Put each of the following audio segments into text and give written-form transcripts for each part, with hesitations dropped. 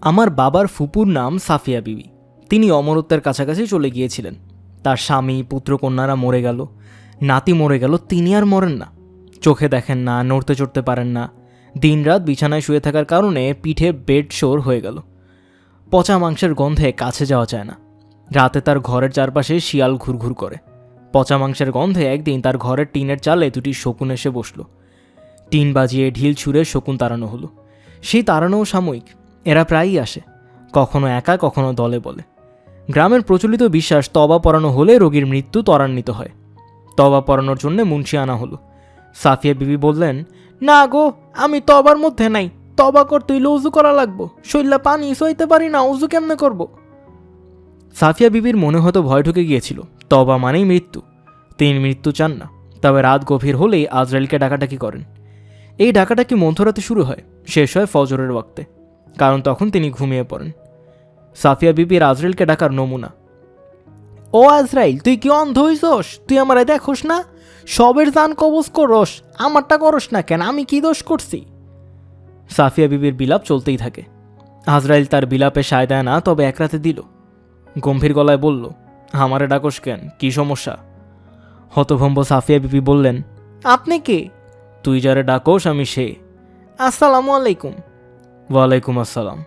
আমার বাবার ফুপুর নাম সাফিয়া বিবি। তিনি অমরত্বের কাছাকাছি চলে গিয়েছিলেন। তার স্বামী পুত্রকন্যারা মরে গেল, নাতি মরে গেল, তিনি আর মরেন না। চোখে দেখেন না, নড়তে চড়তে পারেন না। দিনরাত বিছানায় শুয়ে থাকার কারণে পিঠে বেড শোর হয়ে গেল। পচা মাংসের গন্ধে কাছে যাওয়া যায় না। রাতে তার ঘরের চারপাশে শিয়াল ঘুরঘুর করে। পচা মাংসের গন্ধে একদিন তার ঘরের টিনের চালে দুটি শকুন এসে বসল। টিন বাজিয়ে ঢিল ছুঁড়ে শকুন তাড়ানো হলো। সেই তাড়ানোও সাময়িক। এরা প্রায়ই আসে, কখনো একা, কখনো দলে বলে। গ্রামের প্রচলিত বিশ্বাস তবা পরানো হলে রোগীর মৃত্যু ত্বরান্বিত হয়। তবা পরানোর জন্য মুন্সি আনা হলো। সাফিয়া বিবি বললেন, না গো, আমি তবার মধ্যে নাই। তবা করতে হইলে উজু করা লাগবো। শৈল্লা পানি সইতে পারি না, উজু কেমনে করব? সাফিয়া বিবির মনে হয়তো ভয় ঢুকে গিয়েছিল। তবা মানেই মৃত্যু। তিনি মৃত্যু চান না। তবে রাত গভীর হলেই আজরাইলকে ডাকাডাকি করেন। এই ডাকাডাকি মধ্যরাতে শুরু হয়, শেষ হয় ফজরের ওয়াক্তে, কারণ তখন তিনি ঘুমিয়ে পড়েন। সাফিয়া বিবির আজরাইলকে ডাকার নমুনা। ও আজরাইল, তুই কি অন্ধ হইছস? তুই আমারে দেখোস না? সবের জান কবজ করস, আমারটা করস না কেন? আমি কি দোষ করছি? সাফিয়া বিবির বিলাপ চলতেই থাকে। আজরাইল তার বিলাপে সায় দেয় না, তবে এক রাতে দিল। গম্ভীর গলায় বলল, আমারে ডাকস কেন? কি সমস্যা? হতভম্ব সাফিয়া বিবি বললেন, আপনি কে? তুই যারে ডাকস আমি সে। আসসালামু আলাইকুম। ওয়ালাইকুম আসসালাম।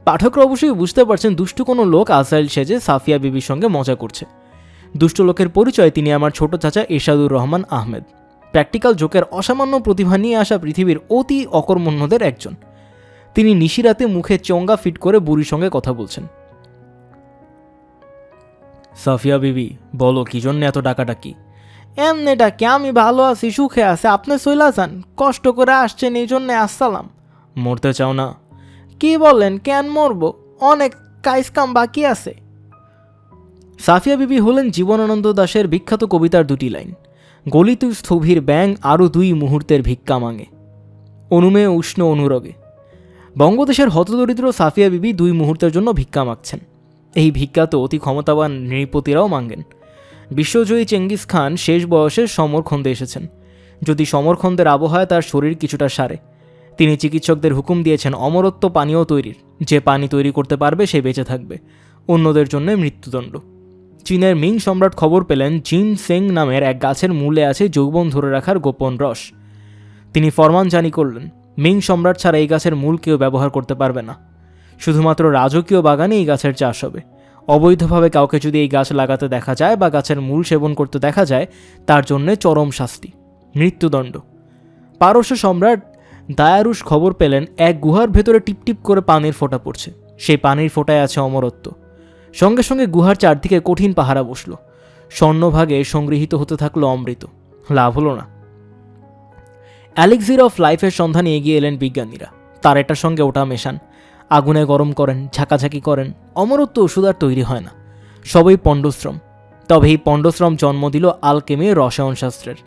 পাঠকরা অবশ্যই বুঝতে পারছেন দুষ্টু কোনো লোক আজরাইল সেজে সাফিয়া বিবির সঙ্গে মজা করছে। দুষ্ট লোকের পরিচয়, তিনি আমার ছোট চাচা এরশাদুর রহমান আহমেদ। প্র্যাকটিক্যাল জোকের অসামান্য প্রতিভা নিয়ে আসা পৃথিবীর অতি অকর্মণ্যদের একজন। তিনি নিশিরাতে মুখে চোঙ্গা ফিট করে বুড়ির সঙ্গে কথা বলছেন। সাফিয়া বিবি, বলো কি জন্য এত ডাকাডাকি? এমনি ডাকি, আমি ভালো আছি, সুখে আছে, আপনি চইলা যান। কষ্ট করে আসছেন এই জন্যে আসসালাম। মরতে চাও না? কি বলেন, কেন মরব? অনেক কাইজকাম বাকি আছে। সাফিয়া বিবি হলেন জীবনানন্দ দাশের বিখ্যাত কবিতার দুটি লাইন। গলিত স্থবির ব্যাং আরও 2 মুহূর্তের ভিক্ষা মাঙে, অনুমেয় উষ্ণ অনুরগে। বঙ্গদেশের হতদরিদ্র সাফিয়া বিবি 2 মুহূর্তের জন্য ভিক্ষা মাগছেন। এই ভিক্ষা তো অতি ক্ষমতাবান নৃপতিরাও মাঙ্গেন। বিশ্বজয়ী চেঙ্গিস খান শেষ বয়সে সমরখন্দে এসেছেন। যদি সমরখন্দের আবহাওয়া তার শরীর কিছুটা সারে, তিনি চিকিৎসকদের হুকুম দিয়েছেন অমরত্ব পানীয় তৈরির। যে পানি তৈরি করতে পারবে সে বেঁচে থাকবে, অন্যদের জন্য মৃত্যুদণ্ড। চীনের মিং সম্রাট খবর পেলেন জিন সেং নামের এক গাছের মূলে আছে যৌবন ধরে রাখার গোপন রস। তিনি ফরমান জারি করলেন, মিং সম্রাট ছাড়া এই গাছের মূল কেউ ব্যবহার করতে পারবে না। শুধুমাত্র রাজকীয় বাগানে এই গাছের চাষ হবে। অবৈধভাবে কাউকে যদি এই গাছ লাগাতে দেখা যায় বা গাছের মূল সেবন করতে দেখা যায়, তার জন্যে চরম শাস্তি, মৃত্যুদণ্ড। পারস্য সম্রাট দায়ারুস খবর পেলেন এক গুহার ভেতরে টিপটিপ করে পানির ফোঁটা পড়ছে। সেই পানির ফোঁটায় আছে অমরত্ব। সঙ্গে সঙ্গে গুহার চারদিকে কঠিন পাহারা বসল। স্বর্ণভাগে সংগৃহীত হতে থাকলো অমৃত। লাভ হলো না। অ্যালেক্সির অফ লাইফের সন্ধানে এগিয়ে এলেন বিজ্ঞানীরা। তার এটার সঙ্গে ওটা মেশান, আগুনে গরম করেন, ঝাঁকাঝাঁকি করেন। অমরত্ব ওষুধ আর তৈরি হয় না, সবই পণ্ডশ্রম। তবে এই পণ্ডশ্রম জন্ম দিল আলকেমি, রসায়নশাস্ত্রের।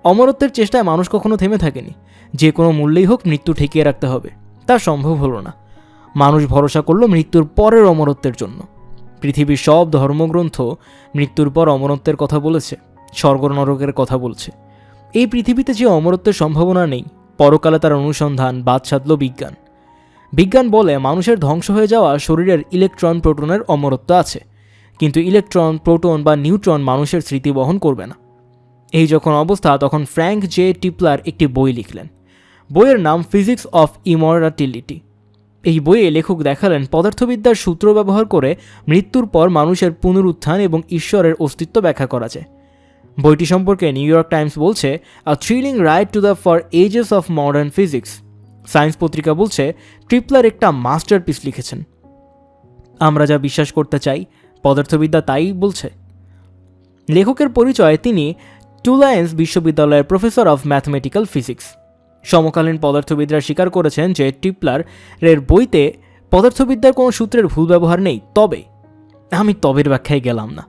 অমরত্বের চেষ্টায় মানুষ কখনো থেমে থাকেনি। যে কোনো মূল্যেই হোক মৃত্যু ঠেকিয়ে রাখতে হবে, তা সম্ভব হলো না। মানুষ ভরসা করল মৃত্যুর পরের অমরত্বের জন্য। পৃথিবীর সব ধর্মগ্রন্থ মৃত্যুর পর অমরত্বের কথা বলেছে, স্বর্গ নরকের কথা বলছে। এই পৃথিবীতে যে অমরত্বের সম্ভাবনা নেই, পরকালে তার অনুসন্ধান বাদ সাধল বিজ্ঞান। বিজ্ঞান বলে মানুষের ধ্বংস হয়ে যাওয়া শরীরের ইলেকট্রন প্রোটনের অমরত্ব আছে, কিন্তু ইলেকট্রন, প্রোটন বা নিউট্রন মানুষের স্মৃতি বহন করবে না। এই যখন অবস্থা, তখন ফ্র্যাঙ্ক জে টিপলার একটি বই লিখলেন। বইয়ের নাম ফিজিক্স অফ ইমর্টালিটি। এই বইয়ে লেখক দেখালেন পদার্থবিদ্যার সূত্র ব্যবহার করে মৃত্যুর পর মানুষের পুনরুত্থান এবং ঈশ্বরের অস্তিত্ব ব্যাখ্যা করা যায়। বইটি সম্পর্কে নিউ ইয়র্ক টাইমস বলছে, a thrilling ride to the for ages of modern physics. সায়েন্স পত্রিকা বলছে, ট্রিপলার একটা মাস্টারপিস লিখেছেন। আমরা যা বিশ্বাস করতে চাই, পদার্থবিদ্যা তাই বলছে। লেখকের পরিচয়, তিনি টুলায়েন্স বিশ্ববিদ্যালয়ের প্রফেসর অফ ম্যাথমেটিক্যাল ফিজিক্স। সমকালীন পদার্থবিদরা স্বীকার করেছেন যে টিপলারের বইতে পদার্থবিদ্যার কোনো সূত্রের ভুল ব্যবহার নেই। তবে আমি তবের ব্যাখ্যায় গেলাম না।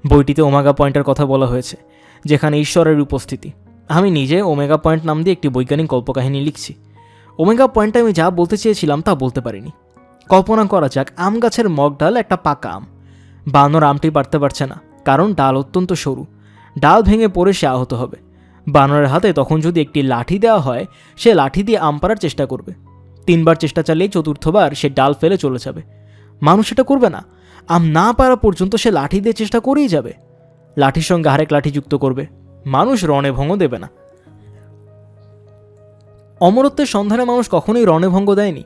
বইটিতে ওমেগা পয়েন্টের কথা বলা হয়েছে, যেখানে ঈশ্বরের উপস্থিতি। আমি নিজে ওমেগা পয়েন্ট নাম দিয়ে একটি বৈজ্ঞানিক কল্পকাহিনী লিখছি। ওমেগা পয়েন্টে আমি যা বলতে চেয়েছিলাম তা বলতে পারিনি। কল্পনা করা যাক, আম গাছের মগ ডাল একটা পাকা আম। বানর আমটি পারতে পারছে না, কারণ ডাল অত্যন্ত সরু। ডাল ভেঙে পড়ে সে আহত হবে। বানরের হাতে তখন যদি একটি লাঠি দেওয়া হয়, সে লাঠি দিয়ে আম পাড়ার চেষ্টা করবে। 3বার চেষ্টা চালিয়ে চতুর্থবার সে ডাল ফেলে চলে যাবে। মানুষ এটা করবে না। আম না পারা পর্যন্ত সে লাঠি দিয়ে চেষ্টা করেই যাবে। লাঠির সঙ্গে আরেক লাঠি যুক্ত করবে। মানুষ রণভঙ্গ দেবে না। অমরত্বের সন্ধানে মানুষ কখনোই রণভঙ্গ দেয়নি।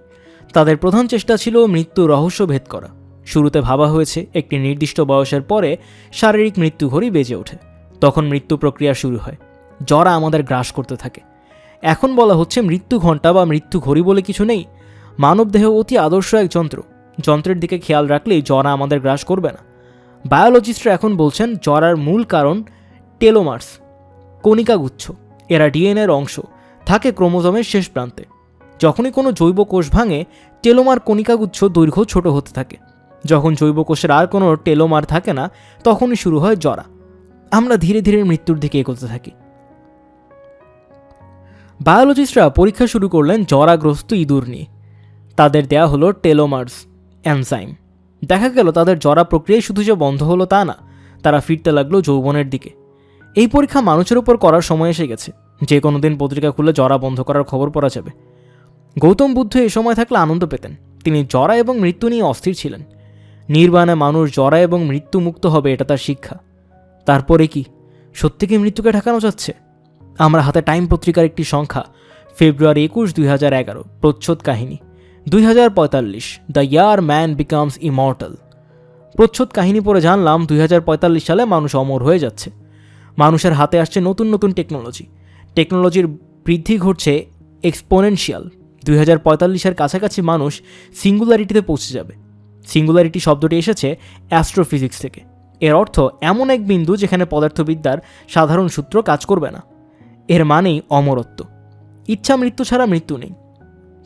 তাদের প্রধান চেষ্টা ছিল মৃত্যু রহস্য ভেদ করা। শুরুতে ভাবা হয়েছে একটি নির্দিষ্ট বয়সের পরে শারীরিক মৃত্যু ঘড়ি বেজে ওঠে, তখন মৃত্যু প্রক্রিয়া শুরু হয়, জরা আমাদের গ্রাস করতে থাকে। এখন বলা হচ্ছে মৃত্যু ঘণ্টা বা মৃত্যু ঘড়ি বলে কিছু নেই। মানবদেহ অতি আদর্শ এক যন্ত্র। যন্ত্রের দিকে খেয়াল রাখলেই জরা আমাদের গ্রাস করবে না। বায়োলজিস্টরা এখন বলছেন জরার মূল কারণ টেলোমার্স, কণিকাগুচ্ছ। এরা ডিএনএর অংশ, থাকে ক্রোমোজোমের শেষ প্রান্তে। যখনই কোনো জৈব কোষ ভাঙে, টেলোমার কণিকাগুচ্ছ দৈর্ঘ্য ছোট হতে থাকে। যখন জৈব কোষের আর কোনো টেলোমার থাকে না, তখনই শুরু হয় জরা। আমরা ধীরে ধীরে মৃত্যুর দিকে এগোতে থাকি। বায়োলজিস্টরা পরীক্ষা শুরু করলেন জরাগ্রস্ত ইঁদুর নিয়ে। তাদের দেয়া হলো টেলোমার্স এনজাইম। দেখা গেল তাদের জরা প্রক্রিয়ায় শুধু যে বন্ধ হলো তা না, তারা ফিরতে লাগলো যৌবনের দিকে। এই পরীক্ষা মানুষের উপর করার সময় এসে গেছে। যে কোনো দিন পত্রিকা খুলে জরা বন্ধ করার খবর পড়া যাবে। গৌতম বুদ্ধ এই সময় থাকলে আনন্দ পেতেন। তিনি জরা এবং মৃত্যু নিয়ে অস্থির ছিলেন। নির্বাণে মানুষ জরা এবং মৃত্যু মুক্ত হবে, এটা তার শিক্ষা। তারপরে কি সত্যি কি মৃত্যুকে ঠেকানো যাচ্ছে? আমরা হাতে টাইম পত্রিকার একটি সংখ্যা, ফেব্রুয়ারি 21, 2011, প্রচ্ছদ কাহিনী 2045, the year man becomes immortal. প্রচ্ছদ কাহিনী পড়ে জানলাম 2045 সালে মানুষ অমর হয়ে যাচ্ছে। মানুষের হাতে আসছে নতুন নতুন টেকনোলজির বৃদ্ধি ঘটছে এক্সপোনেনশিয়াল। 2045-এর কাছাকাছি মানুষ সিঙ্গুলারিটিতে পৌঁছে যাবে। সিঙ্গুলারিটি শব্দটি এসেছে অ্যাস্ট্রোফিজিক্স থেকে। এর অর্থ এমন এক বিন্দু যেখানে পদার্থবিদ্যার সাধারণ সূত্র কাজ করবে না। এর মানেই অমরত্ব। ইচ্ছা মৃত্যু ছাড়া মৃত্যু নেই।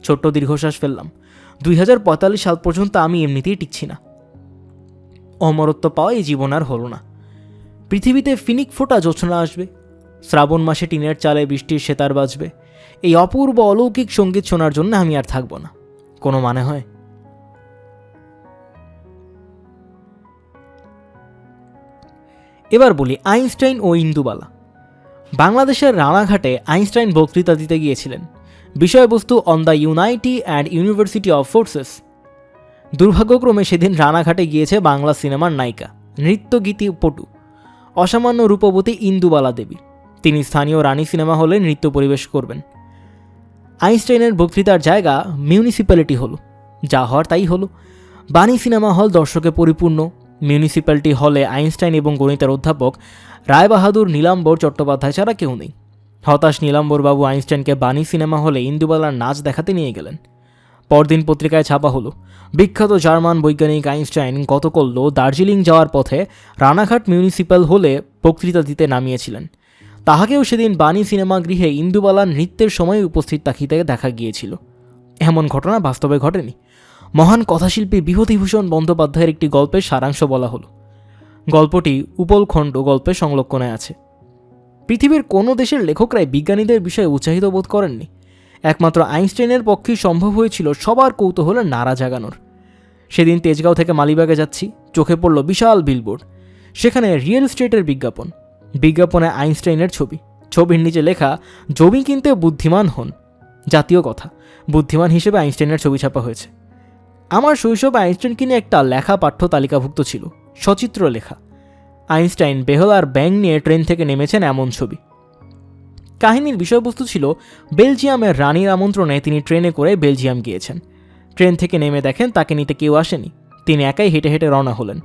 ছোট্ট দীর্ঘশ্বাস ফেললাম। 2045 সাল পর্যন্ত আমি এমনিতেই টিকছি না। অমরত্ব পাওয়া এই জীবন আর হলো না। পৃথিবীতে ফিনিক ফোটা জোছনা আসবে। শ্রাবণ মাসে টিনের চালে বৃষ্টির সেতার বাজবে। এই অপূর্ব অলৌকিক সঙ্গীত শোনার জন্য আমি আর থাকব না। কোনো মানে হয়? এবার বলি আইনস্টাইন ও ইন্দুবালা। বাংলাদেশের রানাঘাটে আইনস্টাইন বক্তৃতা দিতে গিয়েছিলেন। বিষয়বস্তু on the unity and university of forces. দুর্ভাগ্যক্রমে সেদিন রানাঘাটে গিয়েছে বাংলা সিনেমার নায়িকা, নৃত্যগীতি পটু, অসামান্য রূপবতী ইন্দুবালা দেবী। তিনি স্থানীয় রানী সিনেমা হলে নৃত্য পরিবেশ করবেন। আইনস্টাইনের বক্তৃতার জায়গা মিউনিসিপ্যালিটি হলো। যা হওয়ার তাই হলো। বাণী সিনেমা হল দর্শকে পরিপূর্ণ। মিউনিসিপ্যালিটি হলে আইনস্টাইন এবং গণিতের অধ্যাপক রায়বাহাদুর নীলাম্বর চট্টোপাধ্যায় ছাড়া কেউ নেই। হতাশ নীলাম্বরবাবু আইনস্টাইনকে বাণী সিনেমা হলে ইন্দুবালার নাচ দেখাতে নিয়ে গেলেন। পরদিন পত্রিকায় ছাপা হলো, বিখ্যাত জার্মান বৈজ্ঞানিক আইনস্টাইন গতকল্য দার্জিলিং যাওয়ার পথে রানাঘাট মিউনিসিপ্যাল হলে বক্তৃতা দিতে নামিয়েছিলেন। তাহাকেও সেদিন বাণী সিনেমা গৃহে ইন্দুবালার নৃত্যের সময় উপস্থিত থাকিতে দেখা গিয়েছিল। এমন ঘটনা বাস্তবে ঘটেনি। মহান কথাশিল্পী বিভূতিভূষণ বন্দ্যোপাধ্যায়ের একটি গল্পের সারাংশ বলা হলো। গল্পটি উপলখণ্ড গল্পে সংরক্ষণে আছে। পৃথিবীর কোনো দেশের লেখকরাই বিজ্ঞানীদের বিষয়ে উৎসাহিত বোধ করেননি। একমাত্র আইনস্টাইনের পক্ষেই সম্ভব হয়েছিল সবার কৌতূহলে নাড়া জাগানোর। সেদিন তেজগাঁও থেকে মালিবাগে যাচ্ছি, চোখে পড়ল বিশাল বিলবোর্ড। সেখানে রিয়েল এস্টেটের বিজ্ঞাপন। বিজ্ঞাপনে আইনস্টাইনের ছবি। ছবির নিচে লেখা, জমি কিনতে বুদ্ধিমান হন। জাতীয় কথা, বুদ্ধিমান হিসেবে আইনস্টাইনের ছবি ছাপা হয়েছে। আমার শৈশবে আইনস্টাইনকে নিয়ে একটা লেখা পাঠ্য তালিকাভুক্ত ছিল, সচিত্র লেখা। আইনস্টাইন বেহলার ব্যাং নিয়ে ট্রেন থেকে নেমেছেন এমন ছবি। কাহিনীর বিষয়বস্তু ছিল বেলজিয়ামের রানীর আমন্ত্রণে তিনি ট্রেনে করে বেলজিয়াম গিয়েছেন। ট্রেন থেকে নেমে দেখেন তাকে নিতে কেউ আসেনি। তিনি একাই হেঁটে হেঁটে রওনা হলেন।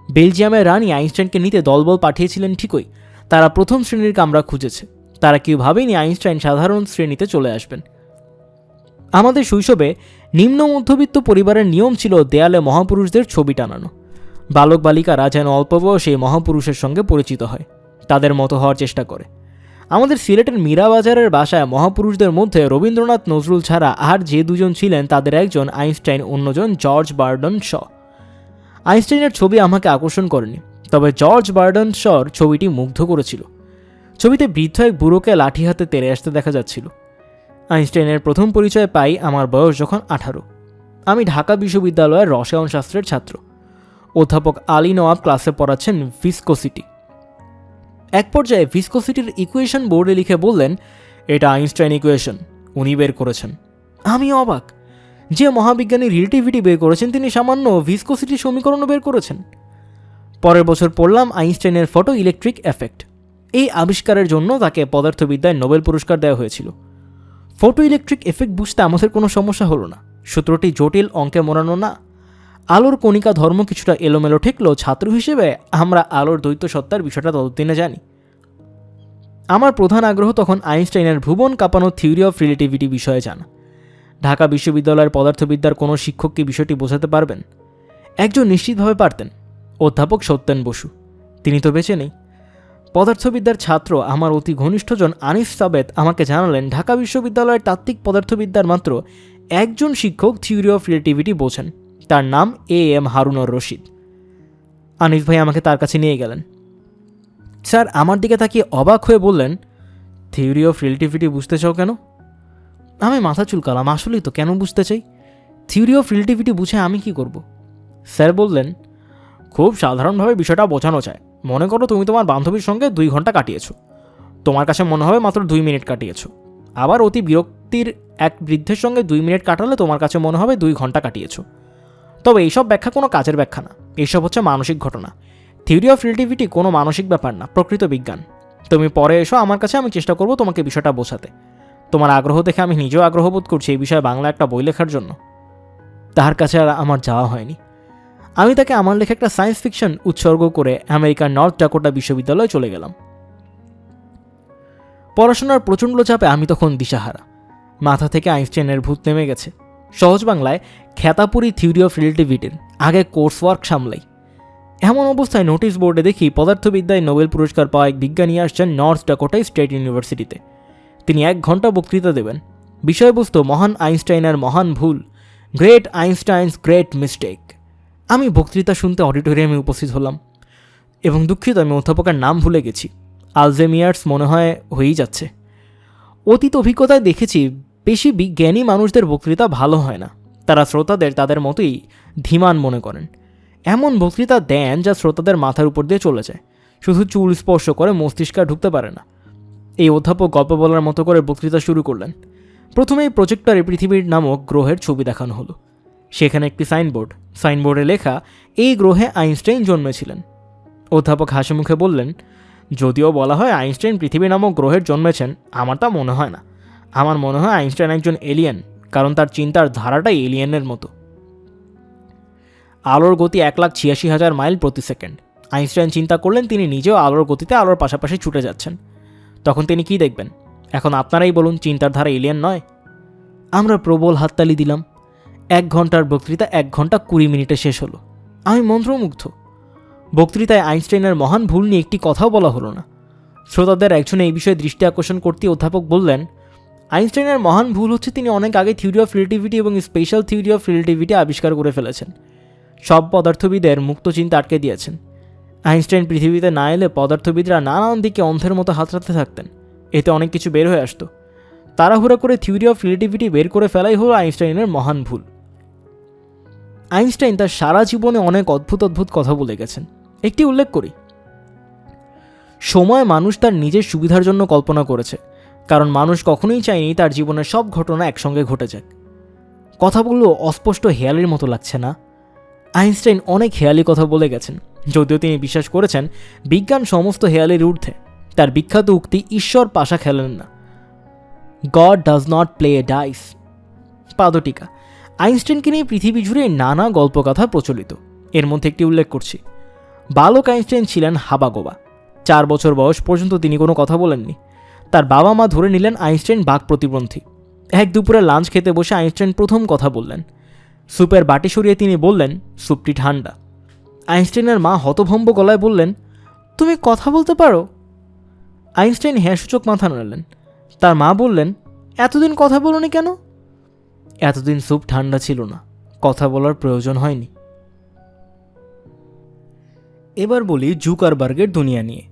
বেলজিয়ামের রানী আইনস্টাইনকে নিতে দলবল পাঠিয়েছিলেন ঠিকই। তারা প্রথম শ্রেণীর কামরা খুঁজেছে। তারা কেউ ভাবেনি আইনস্টাইন সাধারণ শ্রেণীতে চলে আসবেন। আমাদের শৈশবে নিম্ন মধ্যবিত্ত পরিবারের নিয়ম ছিল দেয়ালে মহাপুরুষদের ছবি টানানো। বালক বালিকারা যেন অল্প বয়সে মহাপুরুষের সঙ্গে পরিচিত হয়, তাদের মতো হওয়ার চেষ্টা করে। আমাদের সিলেটের মীরাবাজারের বাসায় মহাপুরুষদের মধ্যে রবীন্দ্রনাথ নজরুল ছাড়া আর যে দুজন ছিলেন তাদের একজন আইনস্টাইন, অন্যজন জর্জ বার্টন শ। আইনস্টাইনের ছবি আমাকে আকর্ষণ করেনি, তবে জর্জ বার্টন শর ছবিটি মুগ্ধ করেছিল। ছবিতে বৃদ্ধ এক বুড়োকে লাঠি হাতে তেড়ে আসতে দেখা যাচ্ছিল। আইনস্টাইনের প্রথম পরিচয় পাই আমার বয়স যখন 18। আমি ঢাকা বিশ্ববিদ্যালয়ের রসায়ন শাস্ত্রের ছাত্র। অধ্যাপক আলী নওয়াব ক্লাসে পড়াচ্ছেন ভিসকোসিটি। এক পর্যায়ে ভিসকোসিটির ইকুয়েশন বোর্ডে লিখে বললেন, এটা আইনস্টাইন ইকুয়েশন, উনি বের করেছেন। আমি অবাক। যে মহাবিজ্ঞানী রিলেটিভিটি বের করেছেন তিনি সামান্য ভিসকোসিটি সমীকরণও বের করেছেন। পরের বছর পড়লাম আইনস্টাইনের ফটো ইলেকট্রিক এফেক্ট। এই আবিষ্কারের জন্য তাকে পদার্থবিদ্যায় নোবেল পুরস্কার দেওয়া হয়েছিল। ফটো ইলেকট্রিক এফেক্ট বুঝতে আমাদের কোনো সমস্যা হলো না। সূত্রটি জটিল, অঙ্কে মোড়ানো না। আলোর কণিকা ধর্ম কিছুটা এলোমেলো ঠেকলেও ছাত্র হিসেবে আমরা আলোর দ্বৈত সত্তার বিষয়টা ততদিনে জানি। আমার প্রধান আগ্রহ তখন আইনস্টাইনের ভুবন কাঁপানো থিওরি অফ রিলেটিভিটি বিষয়ে জানা। ঢাকা বিশ্ববিদ্যালয়ের পদার্থবিদ্যার কোনো শিক্ষক কি বিষয়টি বোঝাতে পারবেন? একজন নিশ্চিতভাবে পারতেন, অধ্যাপক সত্যেন বসু। তিনি তো বেঁচে নেই। পদার্থবিদ্যার ছাত্র আমার অতি ঘনিষ্ঠজন আনিস সাবেদ আমাকে জানালেন ঢাকা বিশ্ববিদ্যালয়ের তাত্ত্বিক পদার্থবিদ্যার মাত্র একজন শিক্ষক থিওরি অফ রিলেটিভিটি বোঝেন, তার নাম এম হারুনুর রশিদ। আনিস ভাই আমাকে তার কাছে নিয়ে গেলেন। স্যার আমার দিকে তাকিয়ে অবাক হয়ে বললেন, থিওরি অফ রিলেটিভিটি বুঝতে চাও কেন? আমি মাথা চুলকালাম। আসলেই তো, কেন বুঝতে চাই? থিওরি অফ রিলেটিভিটি বুঝে আমি কি করব? স্যার বললেন, খুব সাধারণভাবে বিষয়টা বোঝানো যায়। মনে করো তুমি তোমার বান্ধবীর সঙ্গে 2 ঘন্টা কাটিয়েছো। তোমার কাছে মনে হবে মাত্র 2 মিনিট কাটিয়েছো। আবার অতি বিরক্তির এক বৃদ্ধের সঙ্গে 2 মিনিট কাটালে তোমার কাছে মনে হবে 2 ঘন্টা কাটিয়েছো। তবে এইসব ব্যাখ্যা কোনো কাজের ব্যাখ্যা না। এইসব হচ্ছে মানসিক ঘটনা। থিওরি অফ রিলেটিভিটি কোনো মানসিক ব্যাপার না, প্রকৃত বিজ্ঞান। তুমি পরে এসো আমার কাছে, আমি চেষ্টা করব তোমাকে বিষয়টা বোঝাতে। তোমার আগ্রহ দেখে আমি নিজেও আগ্রহ বোধ করছি এই বিষয়ে বাংলা একটা বই লেখার জন্য। তার কাছে আর আমার যাওয়া হয়নি। আমি তাকে আমার লেখা একটা সায়েন্স ফিকশন উৎসর্গ করে আমেরিকার নর্থ ডাকোটা বিশ্ববিদ্যালয়ে চলে গেলাম। পড়াশোনার প্রচণ্ড চাপে আমি তখন দিশাহারা। মাথা থেকে আইনস্টাইনের ভূত নেমে গেছে। সহজ বাংলায় খ্যাতাপুরি থিওরি অফ রিলেটিভিটির আগে কোর্স ওয়ার্ক সামলাই। এমন অবস্থায় নোটিশ বোর্ডে দেখি পদার্থবিদ্যায় নোবেল পুরস্কার পাওয়া এক বিজ্ঞানী আসছেন নর্থ ডাকোটা স্টেট ইউনিভার্সিটিতে। তিনি 1 ঘন্টা বক্তৃতা দেবেন। বিষয়বস্তু মহান আইনস্টাইনের মহান ভুল, গ্রেট আইনস্টাইনস গ্রেট মিস্টেক। আমি বক্তৃতা শুনতে অডিটোরিয়ামে উপস্থিত হলাম এবং দুঃখিত আমি অধ্যাপকের নাম ভুলে গেছি। আলজেমিয়ার্স মনে হয় হয়েই যাচ্ছে। অতীত অভিজ্ঞতায় দেখেছি বেশি বিজ্ঞানী মানুষদের বক্তৃতা ভালো হয় না। তারা শ্রোতাদের তাদের মতোই ধীমান মনে করেন। এমন বক্তৃতা দেন যা শ্রোতাদের মাথার উপর দিয়ে চলে যায়, শুধু চুল স্পর্শ করে মস্তিষ্কে ঢুকতে পারে না। এই অধ্যাপক গল্প বলার মতো করে বক্তৃতা শুরু করলেন। প্রথমেই প্রজেক্টরে পৃথিবীর নামক গ্রহের ছবি দেখানো হলো। সেখানে একটি সাইনবোর্ডে লেখা এই গ্রহে আইনস্টাইন জন্মেছিলেন। অধ্যাপক হাসি মুখে বললেন, যদিও বলা হয় আইনস্টাইন পৃথিবী নামক গ্রহের জন্মেছেন, আমার তা মনে হয় না। আমার মনে হয় আইনস্টাইন একজন এলিয়েন, কারণ তার চিন্তার ধারাটাই এলিয়েনের মতো। আলোর গতি 1,86,000 মাইল প্রতি সেকেন্ড। আইনস্টাইন চিন্তা করলেন তিনি নিজেও আলোর গতিতে আলোর পাশাপাশি ছুটে যাচ্ছেন। তখন তিনি কি দেখবেন? এখন আপনারাই বলুন, চিন্তার ধারা এলিয়েন নয়? আমরা প্রবল হাততালি দিলাম। 1 ঘন্টার বক্তৃতা 1 ঘন্টা 20 মিনিটে শেষ হলো। আমি মন্ত্রমুগ্ধ। বক্তৃতায় আইনস্টাইনের মহান ভুল নিয়ে একটি কথাও বলা হলো না। শ্রোতাদের একজন এই বিষয়ে দৃষ্টি আকর্ষণ করতে অধ্যাপক বললেন, আইনস্টাইনের মহান ভুল হচ্ছে তিনি অনেক আগে থিওরি অফ রিলেটিভিটি এবং স্পেশাল থিওরি অফ রিলেটিভিটি আবিষ্কার করে ফেলেছেন। সব পদার্থবিদের মুক্ত চিন্তা আটকে দিয়েছেন। আইনস্টাইন পৃথিবীতে না এলে পদার্থবিদরা নানান দিকে অন্ধের মতো হাতড়াতে থাকতেন। এতে অনেক কিছু বের হয়ে আসতো। তাড়াহুড়া করে থিওরি অফ রিলেটিভিটি বের করে ফেলাই হলো আইনস্টাইনের মহান ভুল। আইনস্টাইন তার সারা জীবনে অনেক অদ্ভুত অদ্ভুত কথা বলে গেছেন। একটি উল্লেখ করি, সময় মানুষ তার নিজের সুবিধার জন্য কল্পনা করেছে, কারণ মানুষ কখনোই চায়নি তার জীবনের সব ঘটনা একসঙ্গে ঘটে যাক। কথাগুলো অস্পষ্ট হেয়ালির মতো লাগছে না? আইনস্টাইন অনেক হেয়ালি কথা বলে গেছেন, যদিও তিনি বিশ্বাস করেছেন বিজ্ঞান সমস্ত হেয়ালির ঊর্ধ্বে। তার বিখ্যাত উক্তি, ঈশ্বর পাশা খেলেন না, God does not play a dice. পাদটিকা। আইনস্টাইনকে নিয়ে পৃথিবী জুড়ে নানা গল্পকথা প্রচলিত। এর মধ্যে একটি উল্লেখ করছি। বালক আইনস্টাইন ছিলেন হাবাগোবা। 4 বছর বয়স পর্যন্ত তিনি কোনো কথা বলেননি। তার বাবা মা ধরে নিলেন আইনস্টাইন বাক প্রতিবন্ধী। এক দুপুরে লাঞ্চ খেতে বসে আইনস্টাইন প্রথম কথা বললেন। স্যুপের বাটি সরিয়ে তিনি বললেন, স্যুপটি ঠান্ডা। আইনস্টাইনের মা হতভম্ব গলায় বললেন, তুমি কথা বলতে পারো? আইনস্টাইন হ্যাঁসূচক মাথা নাড়লেন। তার মা বললেন, এতদিন কথা বলোনি কেন? এতদিন স্যুপ ঠান্ডা ছিল না, কথা বলার প্রয়োজন হয়নি। এবার বলি জুকারবার্গের দুনিয়া নিয়ে।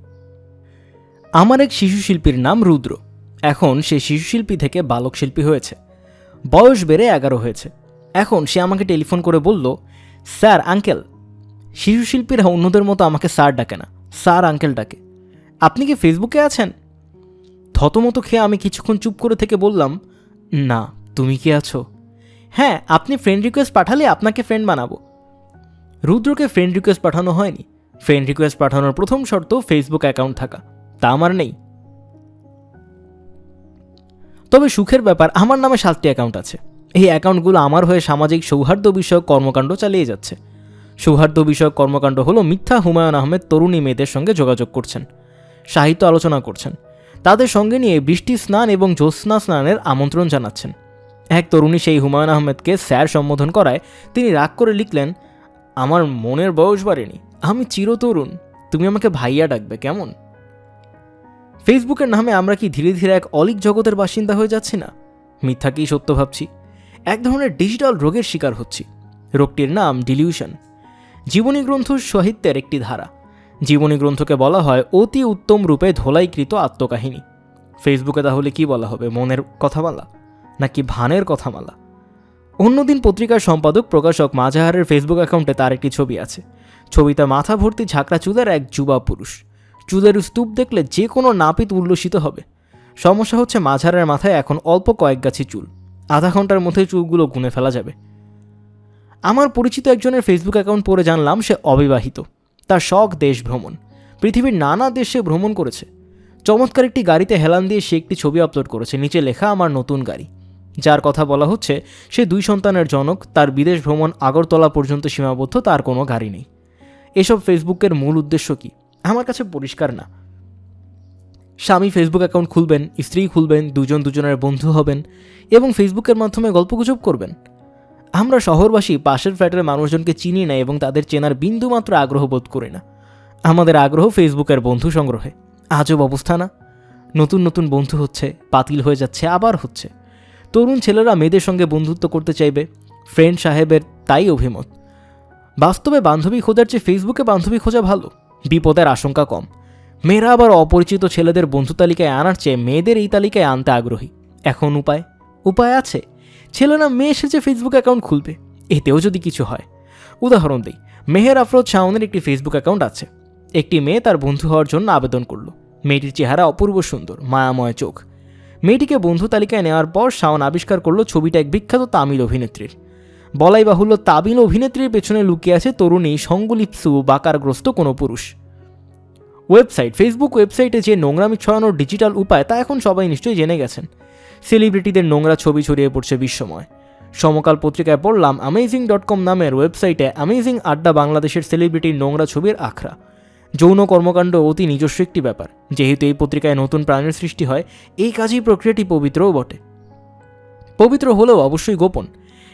আমার এক শিশু শিল্পীর নাম রুদ্র। এখন সে শিশু শিল্পী থেকে বালক শিল্পী হয়েছে। বয়স বেড়ে 11 হয়েছে। এখন সে আমাকে টেলিফোন করে বলল, স্যার, আঙ্কেল। শিশু শিল্পীরা অন্যদের মতো আমাকে স্যার ডাকে না, স্যার আঙ্কেল ডাকে। আপনি কি ফেসবুকে আছেন? থতমতো খেয়ে আমি কিছুক্ষণ চুপ করে থেকে বললাম, না, তুমি কি আছো? হ্যাঁ, আপনি ফ্রেন্ড রিকোয়েস্ট পাঠালে আপনাকে ফ্রেন্ড বানাবো। রুদ্রকে ফ্রেন্ড রিকোয়েস্ট পাঠানো হয়নি। ফ্রেন্ড রিকোয়েস্ট পাঠানোর প্রথম শর্ত ফেসবুক অ্যাকাউন্ট থাকা, তা আমার নেই। তবে সুখের ব্যাপার, আমার নামে 7টি অ্যাকাউন্ট আছে। এই অ্যাকাউন্টগুলো আমার হয়ে সামাজিক সৌহার্দ্য বিষয়ক কর্মকাণ্ড চালিয়ে যাচ্ছে। সৌহার্দ্য বিষয়ক কর্মকাণ্ড হলো মিথ্যা হুমায়ুন আহমেদ তরুণী মেয়েদের সঙ্গে যোগাযোগ করছেন, সাহিত্য আলোচনা করছেন, তাদের সঙ্গে নিয়ে বৃষ্টি স্নান এবং জ্যোৎস্না স্নানের আমন্ত্রণ জানাচ্ছেন। এক তরুণী সেই হুমায়ুন আহমেদকে স্যার সম্বোধন করায় তিনি রাগ করে লিখলেন, আমার মনের বয়স বাড়েনি, আমি চিরতরুণ, তুমি আমাকে ভাইয়া ডাকবে কেমন? ফেসবুকের নামে আমরা কি ধীরে ধীরে এক অলিক জগতের বাসিন্দা হয়ে যাচ্ছি না? মিথ্যাকেই সত্য ভাবছি, এক ধরনের ডিজিটাল রোগের শিকার হচ্ছি। রোগটির নাম ডিলিউশন। জীবনী গ্রন্থ সাহিত্যের একটি ধারা। জীবনী গ্রন্থকে বলা হয় অতি উত্তম রূপে ধোলাইকৃত আত্মকাহিনী। ফেসবুকে তাহলে কি বলা হবে, মনের কথামালা নাকি ভানের কথামালা? অন্যদিন পত্রিকার সম্পাদক প্রকাশক মাজাহারের ফেসবুক অ্যাকাউন্টে তার একটি ছবি আছে। ছবিতে মাথা ভর্তি ঝাঁকড়া চুলের এক যুবা পুরুষ। চুলের স্তূপ দেখলে যে কোনো নাপিত উল্লসিত হবে। সমস্যা হচ্ছে মাঝারের মাথায় এখন অল্প কয়েক গাছি চুল, আধা ঘন্টার মধ্যে চুলগুলো গুনে ফেলা যাবে। আমার পরিচিত একজনের ফেসবুক অ্যাকাউন্ট পড়ে জানলাম সে অবিবাহিত। তার শখ দেশ ভ্রমণ, পৃথিবীর নানা দেশে ভ্রমণ করেছে। চমৎকার একটি গাড়িতে হেলান দিয়ে সে একটি ছবি আপলোড করেছে, নিচে লেখা আমার নতুন গাড়ি। যার কথা বলা হচ্ছে সে 2 সন্তানের জনক, তার বিদেশ ভ্রমণ আগরতলা পর্যন্ত সীমাবদ্ধ, তার কোনো গাড়ি নেই। এসব ফেসবুকের মূল উদ্দেশ্য কি আমার কাছে পরিষ্কার না। স্বামী ফেসবুক অ্যাকাউন্ট খুলবেন, স্ত্রী খুলবেন, দুজন দুজনের বন্ধু হবেন এবং ফেসবুকের মাধ্যমে গল্পগুজব করবেন। আমরা শহরবাসী পাশের ফ্ল্যাটের মানুষজনকে চিনি না এবং তাদের চেনার বিন্দুমাত্র আগ্রহ বোধ করি না। আমাদের আগ্রহ ফেসবুকের বন্ধু সংগ্রহে। আজব অবস্থা না? নতুন নতুন বন্ধু হচ্ছে, বাতিল হয়ে যাচ্ছে, আবার হচ্ছে। তরুণ ছেলেরা মেয়েদের সঙ্গে বন্ধুত্ব করতে চাইবে, ফ্রেন্ড সাহেবের তাই অভিমত। বাস্তবে বান্ধবী খোঁজার চেয়ে ফেসবুকে বান্ধবী খোঁজা ভালো, বিপদের আশঙ্কা কম। মেয়েরা আবার অপরিচিত ছেলেদের বন্ধু তালিকায় আনার চেয়ে মেয়েদের এই তালিকায় আনতে আগ্রহী। এখন উপায় আছে। ছেলেরা মেয়ে এসেছে ফেসবুক অ্যাকাউন্ট খুলবে, এতেও যদি কিছু হয়। উদাহরণ দিই, মেহের আফরোজ শাওনের একটি ফেসবুক অ্যাকাউন্ট আছে। একটি মেয়ে তার বন্ধু হওয়ার জন্য আবেদন করলো। মেয়েটির চেহারা অপূর্ব সুন্দর, মায়াময় চোখ। মেয়েটিকে বন্ধু তালিকায় নেওয়ার পর শাওন আবিষ্কার করলো ছবিটা এক বিখ্যাত তামিল অভিনেত্রীর। বলাই বাহুল্য, তামিল অভিনেত্রীর পেছনে লুকিয়ে আছে তরুণী সঙ্গলিপ্সু বাকারগ্রস্ত কোনো পুরুষ। ওয়েবসাইট, ফেসবুক ওয়েবসাইটে যে নোংরামি ছড়ানোর ডিজিটাল উপায় তা এখন সবাই নিশ্চয়ই জেনে গেছেন। সেলিব্রিটিদের নোংরা ছবি ছড়িয়ে পড়ছে বিশ্বময়। সমকাল পত্রিকায় পড়লাম amazing.com নামের ওয়েবসাইটে অ্যামেজিং আড্ডা বাংলাদেশের সেলিব্রিটির নোংরা ছবির আখড়া। যৌন কর্মকাণ্ড অতি নিজস্ব একটি ব্যাপার। যেহেতু এই পত্রিকায় নতুন প্রাণের সৃষ্টি হয়, এই কাজেই প্রক্রিয়াটি পবিত্রও বটে। পবিত্র হলেও অবশ্যই গোপন।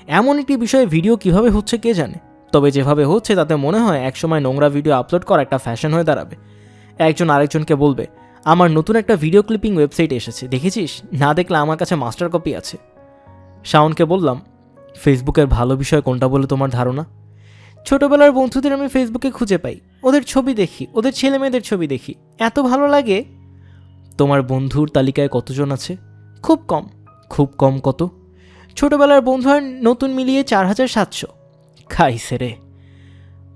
এমন একটি বিষয়ে ভিডিও কিভাবে হচ্ছে কে জানে। তবে যেভাবে হচ্ছে তাতে মনে হয় একসময় নোংরা ভিডিও আপলোড করা একটা ফ্যাশন হয়ে দাঁড়াবে। একজন আরেকজনকে বলবে, আমার নতুন একটা ভিডিও ক্লিপিং ওয়েবসাইট এসেছে, দেখেছিস? না দেখলে আমার কাছে মাস্টার কপি আছে। শাওনকে বললাম, ফেসবুকের ভালো বিষয় কোনটা বলে তোমার ধারণা? ছোটবেলার বন্ধুদের আমি ফেসবুকে খুঁজে পাই, ওদের ছবি দেখি, ওদের ছেলে মেয়েদের ছবি দেখি, এত ভালো লাগে। তোমার বন্ধুর তালিকায় কতজন আছে? খুব কম। খুব কম কত? ছোটবেলার বন্ধু আর নতুন মিলিয়ে 4700। খাইছে রে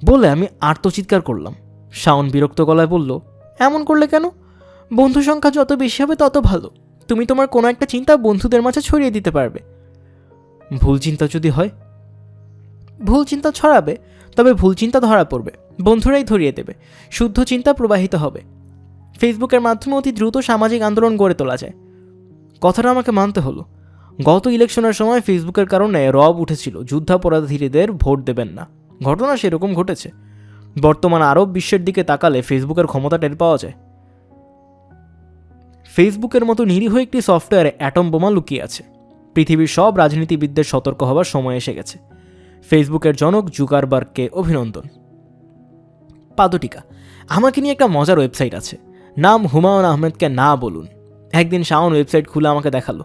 বলে আমি আর্তচিৎকার করলাম। শাওন বিরক্ত গলায় বলল, এমন করলে কেন? বন্ধু সংখ্যা যত বেশি হবে তত ভালো। তুমি তোমার কোনো একটা চিন্তা বন্ধুদের মাঝে ছড়িয়ে দিতে পারবে। ভুল চিন্তা যদি হয়? ভুল চিন্তা ছড়াবে, তবে ভুল চিন্তা ধরা পড়বে, বন্ধুরাই ধরিয়ে দেবে, শুদ্ধ চিন্তা প্রবাহিত হবে। ফেসবুকের মাধ্যমে অতি দ্রুত সামাজিক আন্দোলন গড়ে তোলা যায়। কথাটা আমাকে মানতে হলো। গত ইলেকশনের সময় ফেসবুকের কারণে রব উঠেছিল যুদ্ধাপরাধীদের ভোট দেবেন না। ঘটনা সেরকম ঘটেছে। বর্তমান আরব বিশ্বের দিকে তাকালে ফেসবুকের ক্ষমতা টের পাওয়া যায়। ফেসবুকের মতো নিরীহ একটি সফটওয়্যারে অ্যাটম বোমা লুকিয়ে আছে। পৃথিবীর সব রাজনীতিবিদদের সতর্ক হবার সময় এসে গেছে। ফেসবুকের জনক জুকারবার্গকে অভিনন্দন। পাদটিকা, আমাকে নিয়ে একটা মজার ওয়েবসাইট আছে, নাম হুমায়ুন আহমেদকে না বলুন। একদিন শাওন ওয়েবসাইট খুলে আমাকে দেখালো।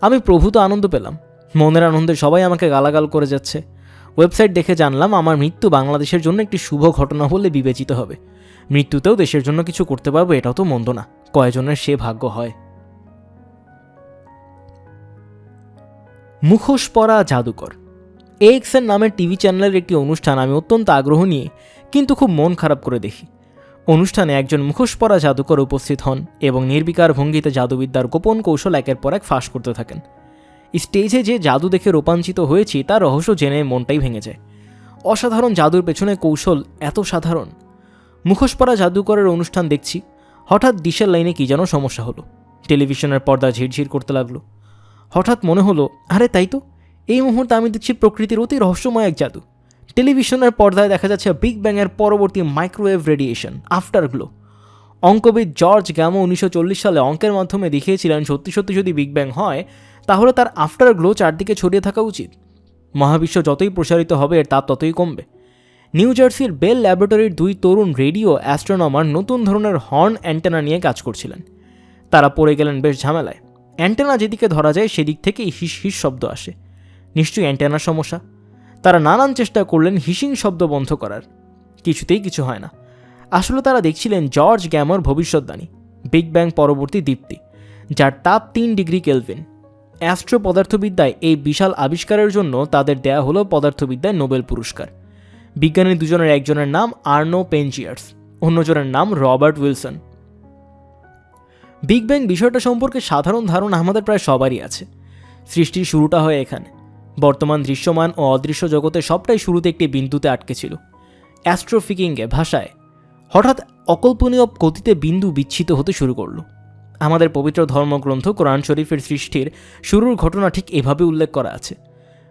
আমি প্রভূত আনন্দ পেলাম। মনের আনন্দে সবাই আমাকে গালাগাল করে যাচ্ছে। ওয়েবসাইট দেখে জানলাম আমার মৃত্যু বাংলাদেশের জন্য একটি শুভ ঘটনা বলে বিবেচিত হবে। মৃত্যুতেও দেশের জন্য কিছু করতে পারবো, এটাও তো মন্দ না। কয়জনের সে ভাগ্য হয়। মুখোশ পরা জাদুকর, এক্সএন নামের টিভি চ্যানেলের একটি অনুষ্ঠান আমি অত্যন্ত আগ্রহ নিয়ে কিন্তু খুব মন খারাপ করে দেখি। অনুষ্ঠানে একজন মুখোশ পরা জাদুকর উপস্থিত হন এবং নির্বিকার ভঙ্গিতে জাদুবিদ্যার গোপন কৌশল একের পর এক ফাঁস করতে থাকেন। স্টেজে যে জাদু দেখে রোমাঞ্চিত হয়েছি তার রহস্য জেনে মনটাই ভেঙে যায়। অসাধারণ জাদুর পেছনে কৌশল এত সাধারণ। মুখোশ পরা জাদুকরের অনুষ্ঠান দেখছি, হঠাৎ ডিশের লাইনে কী যেন সমস্যা হলো। টেলিভিশনের পর্দা ঝিরঝির করতে লাগলো। হঠাৎ মনে হলো, আরে তাই তো, এই মুহূর্তে আমি দেখছি প্রকৃতির অতি রহস্যময় এক জাদু। টেলিভিশনের পর্দায় দেখা যাচ্ছে বিগ ব্যাংয়ের পরবর্তী মাইক্রোওয়েভ রেডিয়েশন, আফটারগ্লো। অঙ্কবিদ জর্জ গ্যামো 1940 সালে অঙ্কের মাধ্যমে দেখিয়েছিলেন সত্যি সত্যি যদি বিগ ব্যাং হয় তাহলে তার আফটারগ্লো চারদিকে ছড়িয়ে থাকা উচিত। মহাবিশ্ব যতই প্রসারিত হবে এর তাপ ততই কমবে। নিউ জার্সির বেল ল্যাবরেটরির 2 তরুণ রেডিও অ্যাস্ট্রোনমার নতুন ধরনের হর্ন অ্যান্টেনা নিয়ে কাজ করছিলেন। তারা পড়ে গেলেন বেশ ঝামেলায়। অ্যান্টেনা যেদিকে ধরা যায় সেদিক থেকেই হিস হিস শব্দ আসে। নিশ্চয়ই অ্যান্টেনার সমস্যা। তারা নানান চেষ্টা করলেন হিসিং শব্দ বন্ধ করার, কিছুতেই কিছু হয় না। আসলে তারা দেখছিলেন জর্জ গ্যামোর ভবিষ্যৎবাণী, বিগ ব্যাং পরবর্তী দীপ্তি, যার তাপ 3 ডিগ্রি কেলভিন। অ্যাস্ট্রো পদার্থবিদ্যায় এই বিশাল আবিষ্কারের জন্য তাদের দেয়া হলো পদার্থবিদ্যায় নোবেল পুরস্কার। বিজ্ঞানী দুজনের একজনের নাম আর্নো পেনজিয়ার্স, অন্যজনের নাম রবার্ট উইলসন। বিগ ব্যাং বিষয়টা সম্পর্কে সাধারণ ধারণা আমাদের প্রায় সবারই আছে। সৃষ্টির শুরুটা হয় এখানে। বর্তমান দৃশ্যমান ও অদৃশ্য জগতে সবটাই শুরুতে একটি বিন্দুতে আটকে ছিল। অ্যাস্ট্রোফিকিংয়ে ভাষায় হঠাৎ অকল্পনীয় গতিতে বিন্দু বিচ্ছিত হতে শুরু করল। আমাদের পবিত্র ধর্মগ্রন্থ কোরআন শরীফের সৃষ্টির শুরুর ঘটনা ঠিক এভাবে উল্লেখ করা আছে।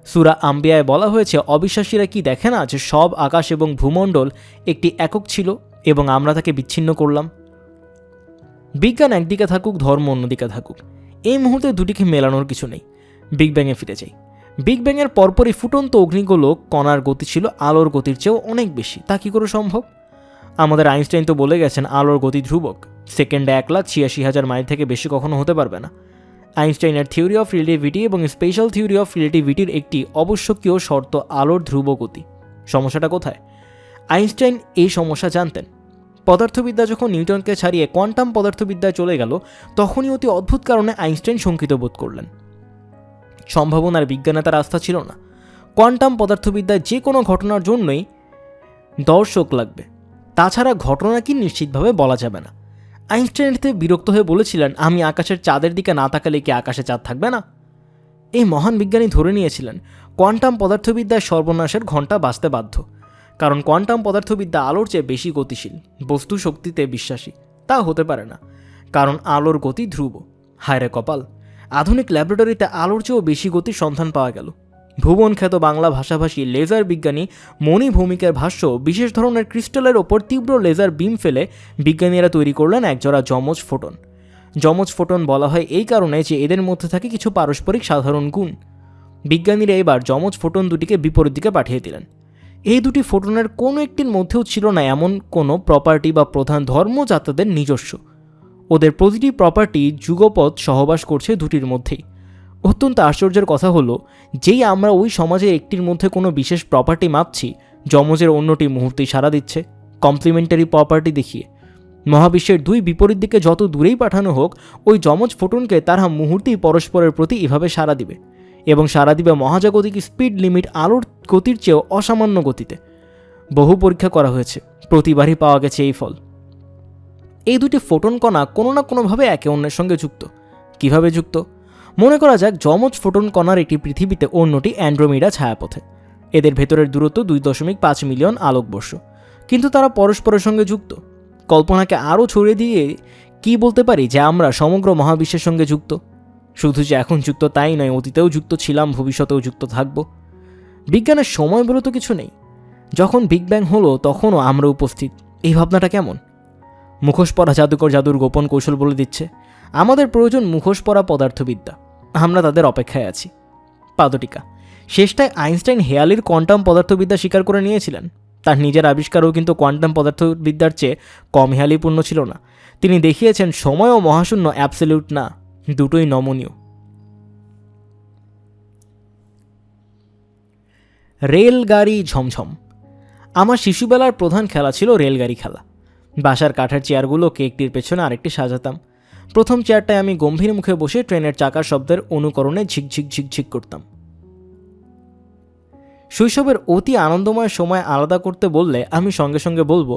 সূরা আম্বিয়ায় বলা হয়েছে, অবিশ্বাসীরা কি দেখে না যে সব আকাশ এবং ভূমণ্ডল একটি একক ছিল এবং আমরা তাকে বিচ্ছিন্ন করলাম। বিজ্ঞান একদিকে থাকুক, ধর্ম অন্যদিকে থাকুক, এই মুহূর্তে দুটিকে মেলানোর কিছু নেই। বিগ ব্যাংয়ে ফিরে যাই। বিগ ব্যাংয়ের পরপরই ফুটন্ত অগ্নিগোলক কণার গতি ছিল আলোর গতির চেয়েও অনেক বেশি। তা কী করে সম্ভব? আমাদের আইনস্টাইন তো বলে গেছেন আলোর গতি ধ্রুবক, সেকেন্ডে 1,86,000 মাইল থেকে বেশি কখনো হতে পারবে না। আইনস্টাইনের থিওরি অফ রিলেটিভিটি এবং স্পেশাল থিওরি অফ রিলেটিভিটির একটি অবশ্যকীয় শর্ত আলোর ধ্রুব গতি। সমস্যাটা কোথায়? আইনস্টাইন এই সমস্যা জানতেন। পদার্থবিদ্যা যখন নিউটনকে ছাড়িয়ে কোয়ান্টাম পদার্থবিদ্যায় চলে গেল তখনই অতি অদ্ভুত কারণে আইনস্টাইন শঙ্কিত বোধ করলেন। সম্ভাবনার বিজ্ঞানে তার আস্থা ছিল না। কোয়ান্টাম পদার্থবিদ্যায় যে কোনো ঘটনার জন্যই দর্শক লাগবে, তাছাড়া ঘটনা কি নিশ্চিতভাবে বলা যাবে না। আইনস্টাইন এতে বিরক্ত হয়ে বলেছিলেন, আমি আকাশের চাঁদের দিকে না তাকালে কি আকাশে চাঁদ থাকবে না? এই মহান বিজ্ঞানী ধরে নিয়েছিলেন কোয়ান্টাম পদার্থবিদ্যায় সর্বনাশের ঘণ্টা বাজতে বাধ্য, কারণ কোয়ান্টাম পদার্থবিদ্যা আলোর চেয়ে বেশি গতিশীল, বস্তু শক্তিতে বিশ্বাসী। তা হতে পারে না, কারণ আলোর গতি ধ্রুব। হায় রে কপাল, আধুনিক ল্যাবরেটরিতে আলোর চেয়েও বেশি গতির সন্ধান পাওয়া গেল। ভুবন খ্যাত বাংলা ভাষাভাষী লেজার বিজ্ঞানী মণি ভৌমিকের ভাষ্য, বিশেষ ধরনের ক্রিস্টালের ওপর তীব্র লেজার বিম ফেলে বিজ্ঞানীরা তৈরি করলেন একজোড়া যমজ ফোটন। যমজ ফোটন বলা হয় এই কারণে যে এদের মধ্যে থাকে কিছু পারস্পরিক সাধারণ গুণ। বিজ্ঞানীরা এবার যমজ ফোটন দুটিকে বিপরীত দিকে পাঠিয়ে দিলেন। এই দুটি ফোটনের কোনো একটির মধ্যেও ছিল না এমন কোনো প্রপার্টি বা প্রধান ধর্ম যা তাদের নিজস্ব। ওদের প্রতিটি প্রপার্টি যুগপৎ সহবাস করছে দুটির মধ্যেই। অত্যন্ত আশ্চর্যের কথা হলো, যেই আমরা ওই সমাজের একটির মধ্যে কোনো বিশেষ প্রপার্টি মাপছি, যমজের অন্যটি মুহূর্তেই সাড়া দিচ্ছে কমপ্লিমেন্টারি প্রপার্টি দেখিয়ে। মহাবিশ্বের 2 বিপরীত দিকে যত দূরেই পাঠানো হোক, ওই যমজ ফোটনকে তারা মুহূর্তেই পরস্পরের প্রতি এভাবে সাড়া দিবে, এবং সাড়া দিবে মহাজাগতিক স্পিড লিমিট আলোর গতির চেয়েও অসামান্য গতিতে। বহু পরীক্ষা করা হয়েছে, প্রতিবারই পাওয়া গেছে এই ফল। এই দুটি ফোটন কণা কোনো না কোনোভাবে একে অন্যের সঙ্গে যুক্ত। কিভাবে যুক্ত? মনে করা যাক যমজ ফোটন কণার একটি পৃথিবীতে, অন্যটি অ্যান্ড্রোমিডা ছায়াপথে। এদের ভেতরের দূরত্ব 2.5 মিলিয়ন আলোকবর্ষ, কিন্তু তারা পরস্পরের সঙ্গে যুক্ত। কল্পনাকে আরও ছড়িয়ে দিয়ে কি বলতে পারি যে আমরা সমগ্র মহাবিশ্বের সঙ্গে যুক্ত। শুধু যে এখন যুক্ত তাই নয়, অতীতেও যুক্ত ছিলাম, ভবিষ্যতেও যুক্ত থাকব। বিজ্ঞানের সময় বলে তো কিছু নেই। যখন বিগ ব্যাং হলো তখনও আমরা উপস্থিত। এই ভাবনাটা কেমন? মুখোশ পরা জাদুকর জাদুর গোপন কৌশল বলে দিচ্ছে। আমাদের প্রয়োজন মুখোশ পরা পদার্থবিদ্যা। আমরা তাদের অপেক্ষায় আছি। পাদটিকা। শেষটায় আইনস্টাইন হেয়ালির কোয়ান্টাম পদার্থবিদ্যা স্বীকার করে নিয়েছিলেন। তার নিজের আবিষ্কারও কিন্তু কোয়ান্টাম পদার্থবিদ্যার চেয়ে কম হেয়ালিপূর্ণ ছিল না। তিনি দেখিয়েছেন সময় ও মহাশূন্য অ্যাবসলিউট না, দুটোই নমনীয়। রেলগাড়ি ঝমঝম। আমার শিশুবেলার প্রধান খেলা ছিল রেলগাড়ি খেলা। বাসার কাঠের চেয়ারগুলোকে একটির পেছনে আরেকটি সাজাতাম। প্রথম চেয়ারটায় আমি গম্ভীর মুখে বসে ট্রেনের চাকার শব্দের অনুকরণে ঝিকঝিক ঝিকঝিক করতাম। শৈশবের অতি আনন্দময় সময় আলাদা করতে বললে আমি সঙ্গে সঙ্গে বলবো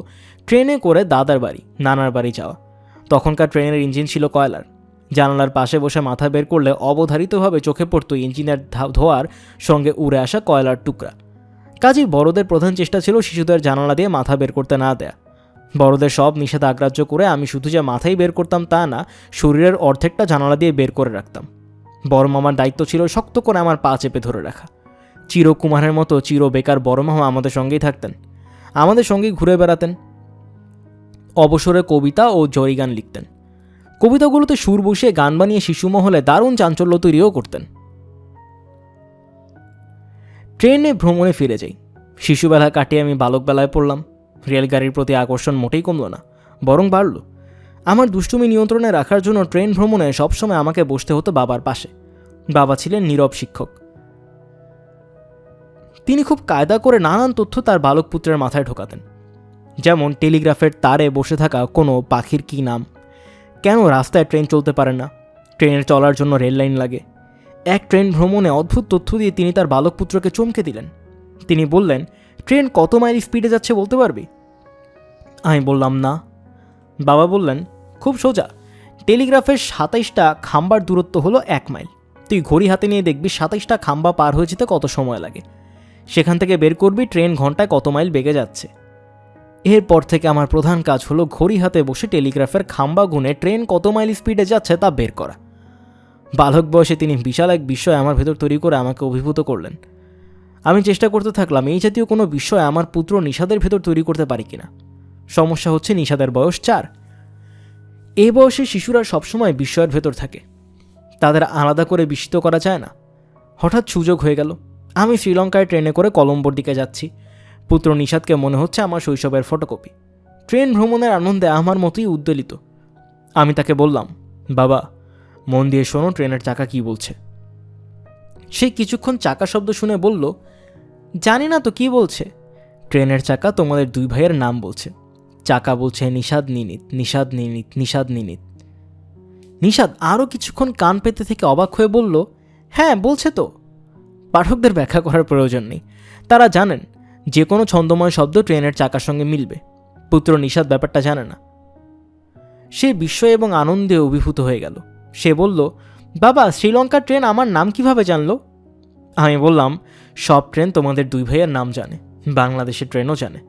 ট্রেনে করে দাদার বাড়ি, নানার বাড়ি যাওয়া। তখনকার ট্রেনের ইঞ্জিন ছিল কয়লার। জানালার পাশে বসে মাথা বের করলে অবধারিতভাবে চোখে পড়ত ইঞ্জিনের ধোঁয়ার সঙ্গে উড়ে আসা কয়লার টুকরা। কাজেই বড়দের প্রধান চেষ্টা ছিল শিশুদের জানালা দিয়ে মাথা বের করতে না দেয়া। বড়দের সব নিষেধ অগ্রাহ্য করে আমি শুধু যে মাথাই বের করতাম তা না, শরীরের অর্ধেকটা জানালা দিয়ে বের করে রাখতাম। বড় মামার দায়িত্ব ছিল শক্ত করে আমার পা চেপে ধরে রাখা। চিরকুমারের মতো চির বেকার বড় মামা আমাদের সঙ্গেই থাকতেন, আমাদের সঙ্গেই ঘুরে বেড়াতেন। অবসরে কবিতা ও জয়ী গান লিখতেন। কবিতাগুলোতে সুর বসিয়ে গান বানিয়ে শিশু মহলে দারুণ চাঞ্চল্য তৈরিও করতেন। ট্রেনে ভ্রমণে ফিরে যাই। শিশুবেলা কাটিয়ে আমি বালকবেলায় পড়লাম। রেলগাড়ির প্রতি আকর্ষণ মোটেই কমল না, বরং বাড়ল। আমার দুষ্টুমি নিয়ন্ত্রণে রাখার জন্য ট্রেন ভ্রমণে সবসময় আমাকে বসতে হতো বাবার পাশে। বাবা ছিলেন নীরব শিক্ষক। তিনি খুব কায়দা করে নানান তথ্য তার বালক পুত্রের মাথায় ঢোকাতেন। যেমন টেলিগ্রাফের তারে বসে থাকা কোনো পাখির কী নাম, কেন রাস্তায় ট্রেন চলতে পারে না, ট্রেনের চলার জন্য রেল লাইন লাগে। এক ট্রেন ভ্রমণে অদ্ভুত তথ্য দিয়ে তিনি তার বালক পুত্রকে চমকে দিলেন। তিনি বললেন, ট্রেন কত মাইল স্পিডে যাচ্ছে বলতে পারবি? আমি বললাম না। বাবা বললেন, খুব সোজা, টেলিগ্রাফের 27টা খাম্বার দূরত্ব হলো 1 মাইল। তুই ঘড়ি হাতে নিয়ে দেখবি 27টা খাম্বা পার হয়ে যেতে কত সময় লাগে। সেখান থেকে বের করবি ট্রেন ঘন্টায় কত মাইল বেগে যাচ্ছে। এরপর থেকে আমার প্রধান কাজ হলো ঘড়ি হাতে বসে টেলিগ্রাফের খাম্বা গুনে ট্রেন কত মাইল স্পিডে যাচ্ছে তা বের করা। বালক বয়সে তিনি বিশাল এক বিষয় আমার ভেতর তৈরি করে আমাকে অভিভূত করলেন। আমি চেষ্টা করতে থাকলাম এই জাতীয় কোনো বিষয় আমার পুত্র নিষাদের ভেতর তৈরি করতে পারি কিনা। সমস্যা হচ্ছে নিষাদের বয়স 4। এই বয়সে শিশুরা সবসময় বিস্ময়ের ভেতর থাকে, তাদের আলাদা করে বিস্মিত করা যায় না। হঠাৎ সুযোগ হয়ে গেল। আমি শ্রীলঙ্কায় ট্রেনে করে কলম্বোর দিকে যাচ্ছি। পুত্র নিষাদকে মনে হচ্ছে আমার শৈশবের ফটোকপি। ট্রেন ভ্রমণের আনন্দে আমার মতোই উদ্বেলিত। আমি তাকে বললাম, বাবা মন দিয়ে শোনো ট্রেনের চাকা কি বলছে। সে কিছুক্ষণ চাকা শব্দ শুনে বলল, জানি না তো কি বলছে। ট্রেনের চাকা তোমাদের 2 ভাইয়ের নাম বলছে। চাকা বলছে নিষাদ নিনিত, নিষাদ নিনিত, নিষাদ নিনিত। নিষাদ আরও কিছুক্ষণ কান পেতে থেকে অবাক হয়ে বলল, হ্যাঁ বলছে তো। পাঠকদের ব্যাখ্যা করার প্রয়োজন নেই, তারা জানেন যে কোনো ছন্দময় শব্দ ট্রেনের চাকার সঙ্গে মিলবে। পুত্র নিষাদ ব্যাপারটা জানে না। সে বিস্ময় এবং আনন্দে অভিভূত হয়ে গেল। সে বলল, বাবা শ্রীলঙ্কার ট্রেন আমার নাম কিভাবে জানলো? আমি বললাম, সব ট্রেন তোমাদের 2 ভাইয়ের নাম জানে, বাংলাদেশের ট্রেনও জানে।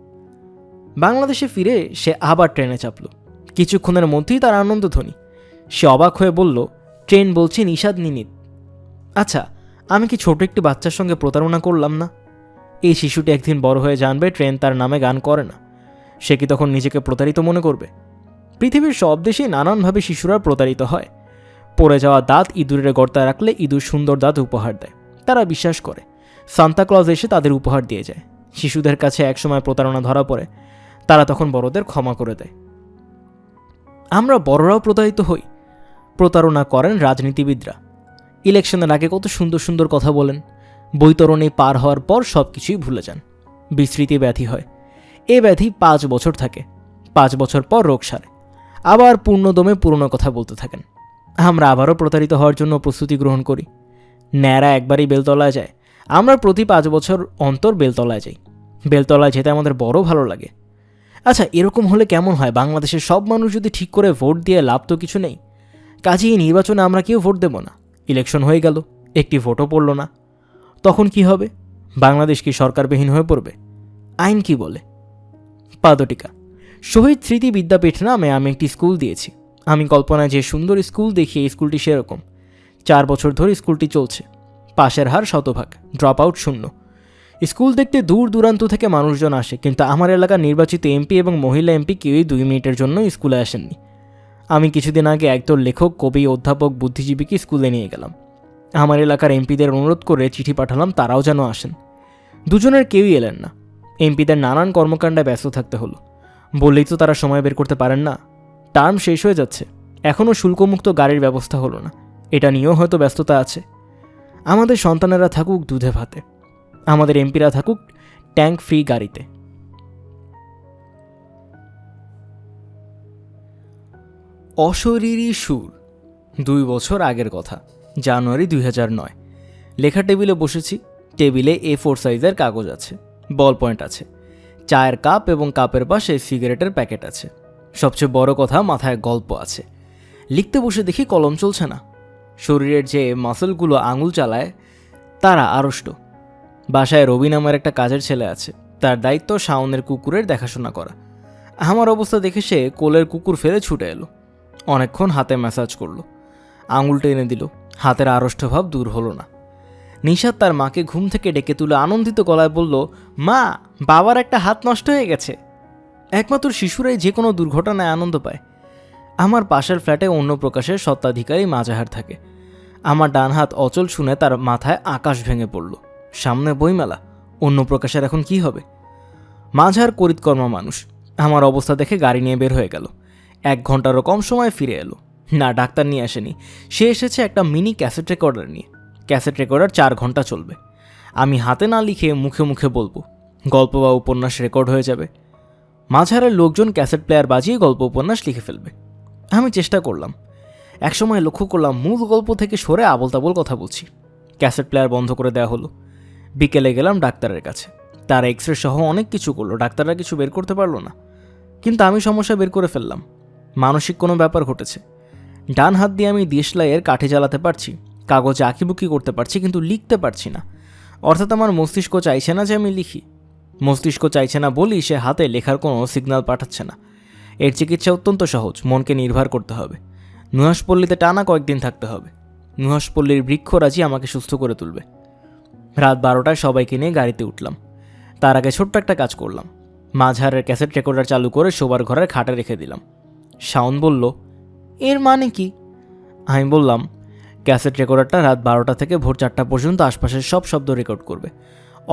বাংলাদেশে ফিরে সে আবার ট্রেনে চাপল। কিছুক্ষণের মধ্যেই তার আনন্দধ্বনি। সে অবাক হয়ে বলল, ট্রেন বলছে নিষাদ নিনিত। আচ্ছা, আমি কি ছোট একটি বাচ্চার সঙ্গে প্রতারণা করলাম না? এই শিশুটি একদিন বড় হয়ে জানবে ট্রেন তার নামে গান করে না। সে কি তখন নিজেকে প্রতারিত মনে করবে? পৃথিবীর সব দেশেই নানানভাবে শিশুরা প্রতারিত হয়। পড়ে যাওয়া দাঁত ইঁদুরের গর্তায় রাখলে ইঁদুর সুন্দর দাঁত উপহার দেয়। তারা বিশ্বাস করে সান্তাক্লজ এসে তাদের উপহার দিয়ে যায়। শিশুদের কাছে একসময় প্রতারণা ধরা পড়ে, তারা তখন বড়দের ক্ষমা করে দেয়। আমরা বড়রাও প্রতারিত হই। প্রতারণা করেন রাজনীতিবিদরা। ইলেকশনের আগে কত সুন্দর সুন্দর কথা বলেন, বৈতরণী পার হওয়ার পর সব কিছুই ভুলে যান। বিস্মৃতি ব্যাধি হয়। এ ব্যাধি 5 বছর থাকে। 5 বছর পর রোগ সারে, আবার পূর্ণদমে পুরনো কথা বলতে থাকেন। আমরা আবারও প্রতারিত হওয়ার জন্য প্রস্তুতি গ্রহণ করি। ন্যাড়া একবারই বেলতলায় যায়, আমরা প্রতি 5 বছর অন্তর বেলতলায় যাই। বেলতলায় যেতে আমাদের বড় ভালো লাগে। আচ্ছা, এরকম হলে কেমন হয়? বাংলাদেশের সব মানুষ যদি ঠিক করে ভোট দিয়ে লাভ তো কিছু নেই। কাজেই এই নির্বাচনে আমরা কেউ ভোট দেব না। ইলেকশন হয়ে গেল, একটি ভোটও পড়ল না। তখন কি হবে? বাংলাদেশ কি সরকারবিহীন হয়ে পড়বে? আইন কি বলে? পাদটিকা। শহীদ স্মৃতি বিদ্যাপীঠ নামে আমি একটি স্কুল দিয়েছি। আমি কল্পনায় যে সুন্দর স্কুল দেখি, এই স্কুলটি সেরকম। 4 বছর ধরে স্কুলটি চলছে। পাশের হার 100%, ড্রপ আউট 0। স্কুল দেখতে দূর দূরান্ত থেকে মানুষজন আসে, কিন্তু আমার এলাকার নির্বাচিত এমপি এবং মহিলা এমপি কেউই 2 মিনিটের জন্য স্কুলে আসেননি। আমি কিছুদিন আগে একদল লেখক, কবি, অধ্যাপক, বুদ্ধিজীবীকে স্কুলে নিয়ে গেলাম। আমার এলাকার এমপিদের অনুরোধ করে চিঠি পাঠালাম তারাও যেন আসেন। দুজনের কেউই এলেন না। এমপিদের নানান কর্মকাণ্ডে ব্যস্ত থাকতে হলো। বললেই তো তারা সময় বের করতে পারেন না। টার্ম শেষ হয়ে যাচ্ছে, এখনও শুল্কমুক্ত গাড়ির ব্যবস্থা হলো না। এটা নিয়েও হয়তো ব্যস্ততা আছে। আমাদের সন্তানেরা থাকুক দুধে ভাতে, আমাদের এমপিরা থাকুক ট্যাঙ্ক ফ্রি গাড়িতে। অশরীরী সুর। 2 বছর আগের কথা, জানুয়ারি 2009। লেখা টেবিলে বসেছি। টেবিলে A4 সাইজের কাগজ আছে, বল পয়েন্ট আছে, চায়ের কাপ এবং কাপের পাশে সিগারেটের প্যাকেট আছে। সবচেয়ে বড় কথা, মাথায় গল্প আছে। লিখতে বসে দেখি কলম চলছে না। শরীরের যে মাসলগুলো আঙুল চালায় তারা আড়ষ্ট। বাসায় রবি নামের একটা কাজের ছেলে আছে, তার দায়িত্ব শাওনের কুকুরের দেখাশোনা করা। আমার অবস্থা দেখে সে কোলের কুকুর ফেলে ছুটে এলো, অনেকক্ষণ হাতে ম্যাসাজ করলো, আঙুল টেনে দিল, হাতের আড়ষ্ট ভাব দূর হলো না। নিশাত তার মাকে ঘুম থেকে ডেকে তুলে আনন্দিত গলায় বলল, মা, বাবার একটা হাত নষ্ট হয়ে গেছে। একমাত্র শিশুরাই যে কোনো দুর্ঘটনায় আনন্দ পায়। আমার পাশের ফ্ল্যাটে অন্য প্রকাশের স্বত্বাধিকারী মাজাহার থাকে। আমার ডান হাত অচল শুনে তার মাথায় আকাশ ভেঙে পড়ল। সামনে বইমেলা, অন্য প্রকাশের এখন কি হবে? মাঝার করিতকর্মা মানুষ আমার অবস্থা দেখে গাড়ি নিয়ে বের হয়ে গেল। 1 ঘন্টারও কম সময় ফিরে এলো। না, ডাক্তার নিয়ে আসেনি, সে এসেছে একটা মিনি ক্যাসেট রেকর্ডার নিয়ে। ক্যাসেট রেকর্ডার 4 ঘন্টা চলবে। আমি হাতে না লিখে মুখে মুখে বলবো, গল্প বা উপন্যাস রেকর্ড হয়ে যাবে। মাঝারের লোকজন ক্যাসেট প্লেয়ার বাজিয়ে গল্প উপন্যাস লিখে ফেলবে। আমি চেষ্টা করলাম। একসময় লক্ষ্য করলাম মূল গল্প থেকে সরে আবল তাবল কথা বলছি। ক্যাসেট প্লেয়ার বন্ধ করে দেওয়া হলো। বিকেলে গেলাম ডাক্তারের কাছে। তার এক্স রে সহ অনেক কিছু করলো, ডাক্তাররা কিছু বের করতে পারলো না। কিন্তু আমি সমস্যা বের করে ফেললাম। মানসিক কোনো ব্যাপার ঘটেছে। ডান হাত দিয়ে আমি দেশলাইয়ের কাঠি জ্বালাতে পারছি, কাগজে আঁকিবুকি করতে পারছি, কিন্তু লিখতে পারছি না। অর্থাৎ আমার মস্তিষ্ক চাইছে না যে আমি লিখি। মস্তিষ্ক চাইছে না বলেই সে হাতে লেখার কোনো সিগন্যাল পাঠাচ্ছে না। এর চিকিৎসা অত্যন্ত সহজ, মনকে নির্ভর করতে হবে। নুহাশপল্লীতে টানা কয়েকদিন থাকতে হবে। নুহাশপল্লীর বৃক্ষরাজি আমাকে সুস্থ করে তুলবে। রাত 12টায় সবাইকে নিয়ে গাড়িতে উঠলাম। তার আগে ছোট্ট একটা কাজ করলাম। মাঝারের ক্যাসেট রেকর্ডার চালু করে শোবার ঘরের খাটে রেখে দিলাম। শাওন বলল, এর মানে কি? আমি বললাম, ক্যাসেট রেকর্ডারটা রাত 12টা থেকে ভোর 4টা পর্যন্ত আশপাশের সব শব্দ রেকর্ড করবে।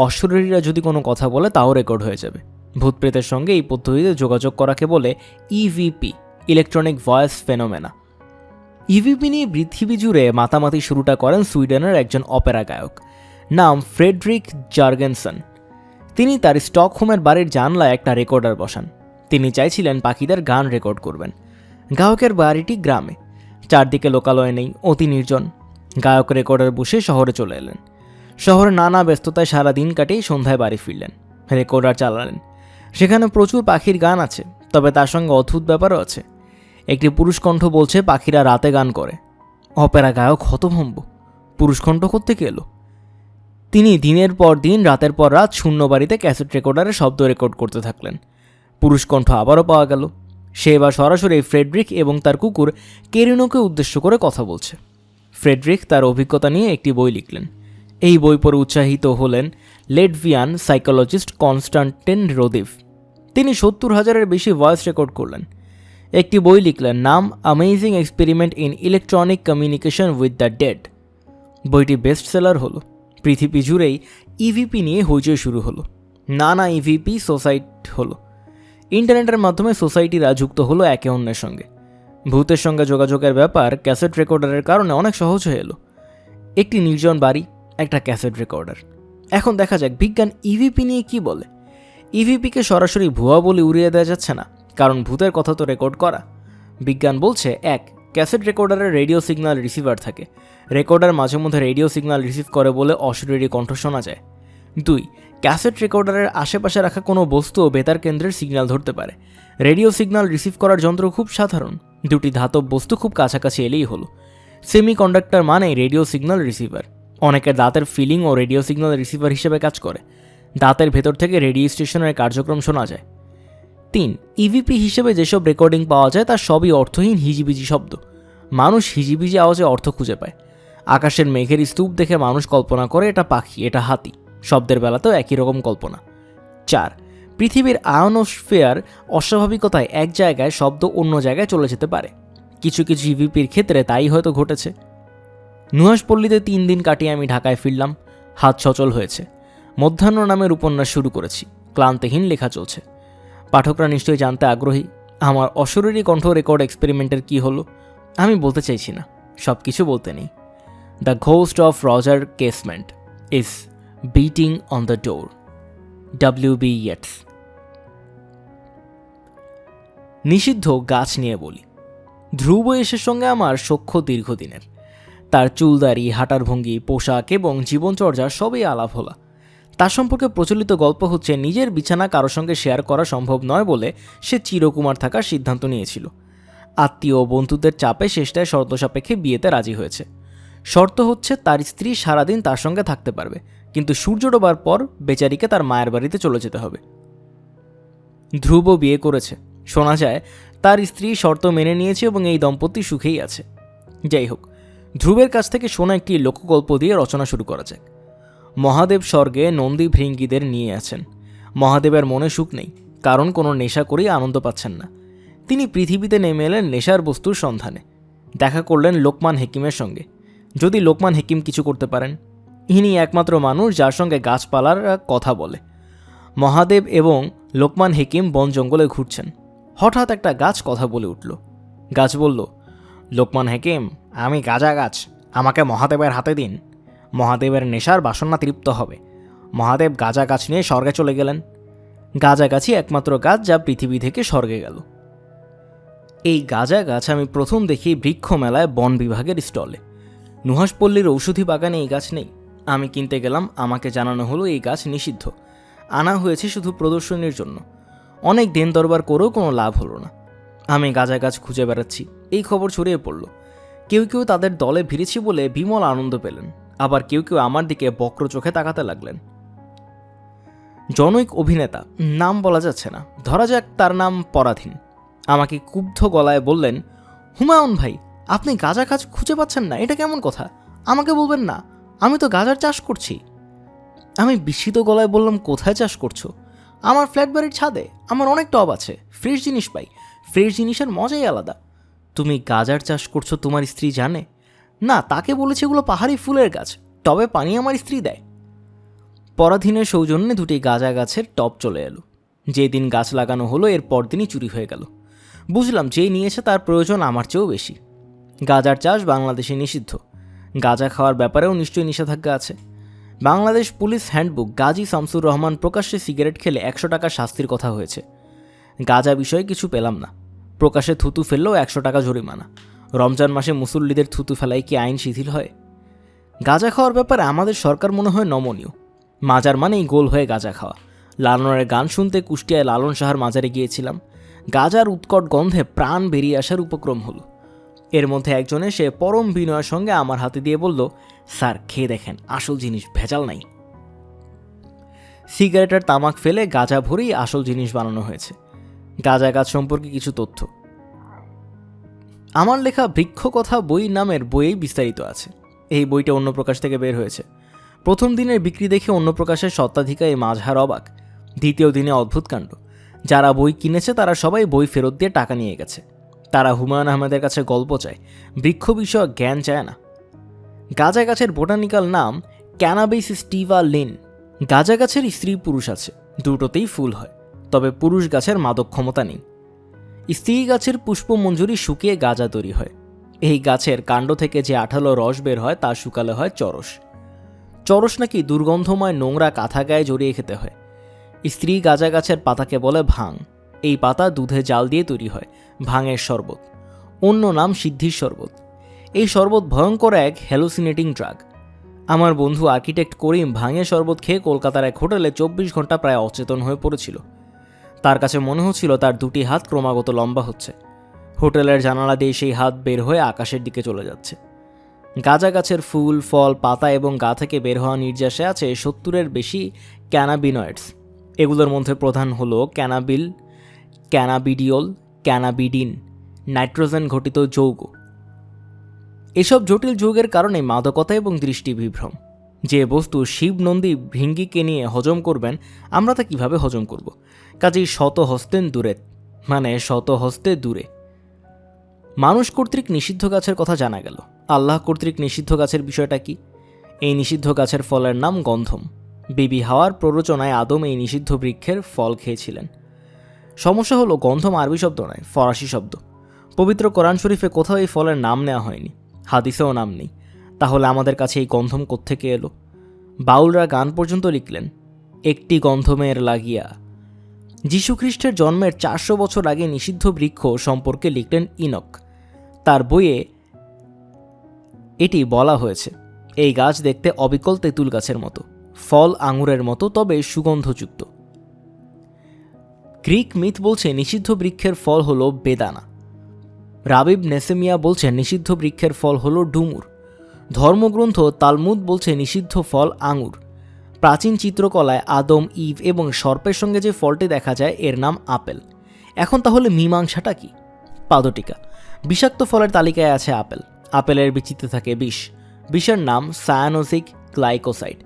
অশরীরীরা যদি কোনো কথা বলে তাও রেকর্ড হয়ে যাবে। ভূতপ্রেতের সঙ্গে এই পদ্ধতিতে যোগাযোগ করাকে বলে EVP, electronic voice phenomena. EVP নিয়ে পৃথিবী জুড়ে মাতামাতি শুরুটা করেন সুইডেনের একজন অপেরা গায়ক, নাম ফ্রেডরিক জার্গেনসন। তিনি তার স্টকহোমের বাড়ির জানলায় একটা রেকর্ডার বসান। তিনি চাইছিলেন পাখিদের গান রেকর্ড করবেন। গায়কের বাড়িটি গ্রামে, চারদিকে লোকালয় নেই, অতি নির্জন। গায়ক রেকর্ডার বসে শহরে চলে এলেন। শহরে নানা ব্যস্ততায় সারা দিন কাটিয়ে সন্ধ্যায় বাড়ি ফিরলেন, রেকর্ডার চালালেন। সেখানে প্রচুর পাখির গান আছে, তবে তার সঙ্গে অদ্ভুত ব্যাপারও আছে। একটি পুরুষ কণ্ঠ বলছে পাখিরা রাতে গান করে। অপেরা গায়ক হতভম্ব, পুরুষ কণ্ঠ কোত্থেকে এলো? তিনি দিনের পর দিন, রাতের পর রাত শূন্য বাড়িতে ক্যাসেট রেকর্ডারে শব্দ রেকর্ড করতে থাকলেন। পুরুষ কণ্ঠ আবারও পাওয়া গেল। সে এবার সরাসরি ফ্রেডরিক এবং তার কুকুর কেরিনোকে উদ্দেশ্য করে কথা বলছে। ফ্রেডরিক তার অভিজ্ঞতা নিয়ে একটি বই লিখলেন। এই বই পড়ে উৎসাহিত হলেন লেটভিয়ান সাইকোলজিস্ট কনস্টান্টিন রোদিভ। তিনি 70,000-এর বেশি ভয়েস রেকর্ড করলেন। একটি বই লিখলেন, নাম amazing experiment in electronic communication with the dead. বইটি বেস্ট সেলার হলো। পৃথিবী জুড়েই ইভিপি নিয়ে হইচই শুরু হলো। নানা ইভিপি সোসাইটি হলো। ইন্টারনেটের মাধ্যমে সোসাইটিরা যুক্ত হলো একে অন্যের সঙ্গে। ভূতের সঙ্গে যোগাযোগের ব্যাপার ক্যাসেট রেকর্ডারের কারণে অনেক সহজ হয়ে এলো। একটি নির্জন বাড়ি, একটা ক্যাসেট রেকর্ডার। এখন দেখা যাক বিজ্ঞান ইভিপি নিয়ে কি বলে। ইভিপিকে সরাসরি ভুয়া বলে উড়িয়ে দেওয়া যাচ্ছে না, কারণ ভূতের কথা তো রেকর্ড করা। বিজ্ঞান বলছে, 1, ক্যাসেট রেকর্ডারের রেডিও সিগন্যাল রিসিভার থাকে। রেকর্ডার মাঝে মধ্যে রেডিও সিগন্যাল রিসিভ করে বলে অশরীরী কণ্ঠ শোনা যায়। 2, ক্যাসেট রেকর্ডারের আশেপাশে রাখা কোনো বস্তু ও বেতার কেন্দ্রের সিগন্যাল ধরতে পারে। রেডিও সিগন্যাল রিসিভ করার যন্ত্র খুব সাধারণ, দুটি ধাতব বস্তু খুব কাছাকাছি এলেই হলো। সেমিকন্ডাক্টর মানেই রেডিও সিগন্যাল রিসিভার। অনেকের দাঁতের ফিলিং ও রেডিও সিগন্যাল রিসিভার হিসেবে কাজ করে। দাঁতের ভেতর থেকে রেডিও স্টেশনের কার্যক্রম শোনা যায়। 3, ইভিপি হিসেবে যেসব রেকর্ডিং পাওয়া যায় তার সবই অর্থহীন হিজিবিজি শব্দ। মানুষ হিজিবিজি আওয়াজে অর্থ খুঁজে পায়। আকাশের মেঘের স্তূপ দেখে মানুষ কল্পনা করে এটা পাখি, এটা হাতি। শব্দের বেলাতেও একই রকম কল্পনা। 4, পৃথিবীর আয়নোস্ফিয়ার অস্বাভাবিকতায় এক জায়গায় শব্দ অন্য জায়গায় চলে যেতে পারে। কিছু কিছু ইভিপির ক্ষেত্রে তাই হয়তো ঘটেছে। নুহাশপল্লীতে 3 দিন কাটিয়ে আমি ঢাকায় ফিরলাম। হাত সচল হয়েছে। মধ্যাহ্ন নামের উপন্যাস শুরু করেছি। ক্লান্তিহীন লেখা চলছে। পাঠকরা নিশ্চয়ই জানতে আগ্রহী আমার অশরীরী কণ্ঠ রেকর্ড এক্সপেরিমেন্টের কি হলো। আমি বলতে চাইছি না, সব কিছু বলতে নেই। The ghost of Roger casement is beating on the door. W.B. Yeats। নিষিদ্ধ গাছ নিয়ে বলি। ধ্রুব এসের সঙ্গে আমার সখ্য দীর্ঘদিনের। তার চুলদারি, হাঁটার ভঙ্গি, পোশাক এবং জীবনচর্যা সবই আলাভোলা। তার সম্পর্কে প্রচলিত গল্প হচ্ছে নিজের বিছানা কারো সঙ্গে শেয়ার করা সম্ভব নয় বলে সে চিরকুমার থাকার সিদ্ধান্ত নিয়েছিল। আত্মীয় ও বন্ধুদের চাপে শেষটায় শর্ত সাপেক্ষে বিয়েতে রাজি হয়েছে। শর্ত হচ্ছে তার স্ত্রী সারাদিন তার সঙ্গে থাকতে পারবে, কিন্তু সূর্য ডোবার পর বেচারিকে তার মায়ের বাড়িতে চলে যেতে হবে। ধ্রুব বিয়ে করেছে, শোনা যায় তার স্ত্রী শর্ত মেনে নিয়েছে এবং এই দম্পতি সুখেই আছে। যাই হোক, ধ্রুবের কাছ থেকে শোনা একটি লোকগল্প দিয়ে রচনা শুরু করা যাক। মহাদেব স্বর্গে নন্দী ভৃঙ্গীদের নিয়ে আছেন। মহাদেবের মনে সুখ নেই, কারণ কোনো নেশা করেই আনন্দ পাচ্ছেন না। তিনি পৃথিবীতে নেমে এলেন নেশার বস্তুর সন্ধানে। দেখা করলেন লোকমান হেকিমের সঙ্গে। যদি লোকমান হেকিম কিছু করতে পারেন, ইনি একমাত্র মানুষ যার সঙ্গে গাছপালার কথা বলে। মহাদেব এবং লোকমান হেকিম বন জঙ্গলে ঘুরছেন। হঠাৎ একটা গাছ কথা বলে উঠল। গাছ বলল, লোকমান হেকিম, আমি গাঁজা গাছ, আমাকে মহাদেবের হাতে দিন। মহাদেবের নেশার বাসনা তৃপ্ত হবে। মহাদেব গাঁজা গাছ নিয়ে স্বর্গে চলে গেলেন। গাঁজা গাছই একমাত্র গাছ যা পৃথিবী থেকে স্বর্গে গেল। এই গাঁজা গাছ আমি প্রথম দেখি বৃক্ষ মেলায় বন বিভাগের স্টলে। নুহাসপল্লীর ঔষধি বাগানে এই গাছ নেই। আমি কিনতে গেলাম, আমাকে জানানো হলো এই গাছ নিষিদ্ধ, আনা হয়েছে শুধু প্রদর্শনীর জন্য। অনেক দেন দরবার করেও কোনো লাভ হলো না। আমি গাঁজা গাছ খুঁজে বেড়াচ্ছি, এই খবর ছড়িয়ে পড়ল। কেউ কেউ তাদের দলে ভিড়েছি বলে বিমল আনন্দ পেলেন, আবার কেউ কেউ আমার দিকে বক্র চোখে তাকাতে লাগলেন। জনৈক অভিনেতা, নাম বলা যাচ্ছে না, ধরা যাক তার নাম পরাধীন, আমাকে ক্ষুব্ধ গলায় বললেন, হুমায়ুন ভাই, আপনি গাঁজা গাছ খুঁজে পাচ্ছেন না, এটা কেমন কথা? আমাকে বলবেন না, আমি তো গাঁজার চাষ করছি। আমি বিস্মিত গলায় বললাম, কোথায় চাষ করছো? আমার ফ্ল্যাট বাড়ির ছাদে, আমার অনেক টব আছে, ফ্রেশ জিনিস পাই, ফ্রেশ জিনিসের মজাই আলাদা। তুমি গাঁজার চাষ করছো তোমার স্ত্রী জানে? না, তাকে বলেছে এগুলো পাহাড়ি ফুলের গাছ, টবে পানি আমার স্ত্রী দেয়। পরাধীনের সৌজন্যে দুটি গাঁজা গাছের টব চলে এলো। যেদিন গাছ লাগানো হলো এর পরদিনই চুরি হয়ে গেল। বুঝলাম যেই নিয়েছে তার প্রয়োজন আমার চেয়েও বেশি। গাঁজার চাষ বাংলাদেশে নিষিদ্ধ। গাঁজা খাওয়ার ব্যাপারেও নিশ্চয়ই নিষেধাজ্ঞা আছে। বাংলাদেশ পুলিশ হ্যান্ডবুক গাজী শামসুর রহমান প্রকাশ্যে সিগারেট খেলে 100 টাকা শাস্তির কথা হয়েছে। গাঁজা বিষয়ে কিছু পেলাম না। প্রকাশ্যে থুতু ফেললেও 100 টাকা জরিমানা। রমজান মাসে মুসল্লিদের থুতু ফেলাই কি আইন শিথিল হয়? গাঁজা খাওয়ার ব্যাপারে আমাদের সরকার মনে হয় নমনীয়। মাজার মানেই গোল হয়ে গাঁজা খাওয়া। লালনের গান শুনতে কুষ্টিয়ায় লালন শাহর মাজারে গিয়েছিলাম। গাঁজার উৎকট গন্ধে প্রাণ বেরিয়ে আসার উপক্রম হলো। এর মধ্যে একজন এসে পরম বিনয়ের সঙ্গে আমার হাতে দিয়ে বলল, স্যার খেয়ে দেখেন, আসল জিনিস, ভেজাল নাই। সিগারেটের তামাক ফেলে গাঁজা ভরেই আসল জিনিস বানানো হয়েছে। গাঁজা গাছ সম্পর্কে কিছু তথ্য আমার লেখা বৃক্ষ কথা বই নামের বইয়েই বিস্তারিত আছে। এই বইটা অন্য প্রকাশ থেকে বের হয়েছে। প্রথম দিনের বিক্রি দেখে অন্য প্রকাশের স্বত্বাধিকারী মাঝহার অবাক। দ্বিতীয় দিনে অদ্ভুত কাণ্ড। যারা বই কিনেছে তারা সবাই বই ফেরত দিয়ে টাকা নিয়ে গেছে। তারা হুমায়ুন আহমেদের কাছে গল্প চায়, বৃক্ষ বিষয়ক জ্ঞান চায় না। গাঁজা গাছের বোটানিক্যাল নাম ক্যানাবিস স্টিভা লিন। গাঁজা গাছের স্ত্রী পুরুষ আছে, দুটোতেই ফুল হয়, তবে পুরুষ গাছের মাদক ক্ষমতা নেই। স্ত্রী গাছের পুষ্পমঞ্জুরি শুকিয়ে গাঁজা তৈরি হয়। এই গাছের কাণ্ড থেকে যে আঠালো রস বের হয় তা শুকালে হয় চরস। চরস নাকি দুর্গন্ধময় নোংরা কাঁথা গায়ে জড়িয়ে খেতে হয়। স্ত্রী গাঁজা গাছের পাতাকে বলে ভাং। এই পাতা দুধে জাল দিয়ে তৈরি হয়, ভাঙের শরবত। অন্য নাম সিদ্ধির শরবত। এই শরবত ভয়ঙ্কর এক হ্যালুসিনেটিং ড্রাগ। আমার বন্ধু আর্কিটেক্ট করিম ভাঙের শরবত খেয়ে কলকাতার এক হোটেলে 24 ঘন্টা প্রায় অচেতন হয়ে পড়েছিল। তার কাছে মনে হচ্ছিল তার দুটি হাত ক্রমাগত লম্বা হচ্ছে। হোটেলের জানালা দিয়ে সেই হাত বের হয়ে আকাশের দিকে চলে যাচ্ছে। গাঁজা গাছের ফুল, ফল, পাতা এবং গা থেকে বের হওয়া নির্যাসে আছে 70-এর বেশি ক্যানাবিনয়েডস। এগুলোর মধ্যে প্রধান হলো ক্যানাবিল, ক্যানাবিডিওল, ক্যানাবিডিন, নাইট্রোজেন ঘটিত যৌগ। এসব জটিল যৌগের কারণে মাদকতা এবং দৃষ্টি বিভ্রম। যে বস্তু শিব নন্দী ভৃঙ্গিকে নিয়ে হজম করবেন, আমরা তা কিভাবে হজম করব? কাজেই শত হস্তেন দূরে, মানে শত হস্তে দূরে। মানুষ কর্তৃক নিষিদ্ধ গাছের কথা জানা গেল। আল্লাহ কর্তৃক নিষিদ্ধ গাছের বিষয়টা কি? এই নিষিদ্ধ গাছের ফলের নাম গন্ধম। বিবি হাওয়ার প্ররোচনায় আদম এই নিষিদ্ধ বৃক্ষের ফল খেয়েছিলেন। সমস্যা হলো গন্ধম আরবি শব্দ নয়, ফরাসি শব্দ। পবিত্র কোরআন শরীফে কোথাও এই ফলের নাম নেওয়া হয়নি, হাদিসেও নাম নেই। তাহলে আমাদের কাছে এই গন্ধম কোত্থেকে এলো? বাউলরা গান পর্যন্ত লিখলেন, একটি গন্ধমের লাগিয়া। যীশুখ্রিস্টের জন্মের 400 বছর আগে নিষিদ্ধ বৃক্ষ সম্পর্কে লিখলেন ইনক। তার বইয়ে এটি বলা হয়েছে, এই গাছ দেখতে অবিকল তেঁতুল গাছের মতো, ফল আঙুরের মতো, তবে সুগন্ধযুক্ত। গ্রিক মিথ বলছে নিষিদ্ধ বৃক্ষের ফল হলো বেদানা। রাবিব নেসেমিয়া বলছে নিষিদ্ধ বৃক্ষের ফল হলো ডুমুর। ধর্মগ্রন্থ তালমুদ বলছে নিষিদ্ধ ফল আঙুর। প্রাচীন চিত্রকলায় আদম, ইভ এবং সর্পের সঙ্গে যে ফলটি দেখা যায় এর নাম আপেল। এখন তাহলে মীমাংসাটা কি? পাদটিকা। বিষাক্ত ফলের তালিকায় আছে আপেল। আপেলের বিচিতে থাকে বিষ। বিষের নাম সায়ানোজিক গ্লাইকোসাইড।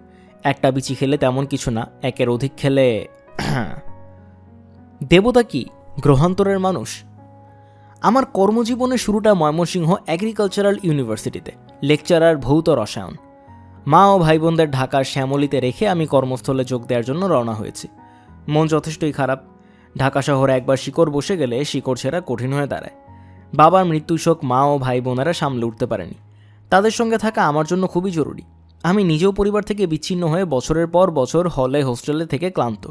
একটা বিচি খেলে তেমন কিছু না, একের অধিক খেলে দেবতা কি গ্রহান্তরের মানুষ? আমার কর্মজীবনের শুরুটা ময়মনসিংহ এগ্রিকালচারাল ইউনিভার্সিটিতে, লেকচারার ভৌত রসায়ন। মা ও ভাই বোনদের ঢাকার শ্যামলীতে রেখে আমি কর্মস্থলে যোগ দেওয়ার জন্য রওনা হয়েছি। মন যথেষ্টই খারাপ। ঢাকা শহরে একবার শিকড় বসে গেলে শিকড় ছেঁড়া কঠিন হয়ে দাঁড়ায়। বাবার মৃত্যু শোক মা ও ভাই বোনেরা সামলে উঠতে পারেনি। তাদের সঙ্গে থাকা আমার জন্য খুবই জরুরি। আমি নিজেও পরিবার থেকে বিচ্ছিন্ন হয়ে বছরের পর বছর হলে হোস্টেলে থেকে ক্লান্ত।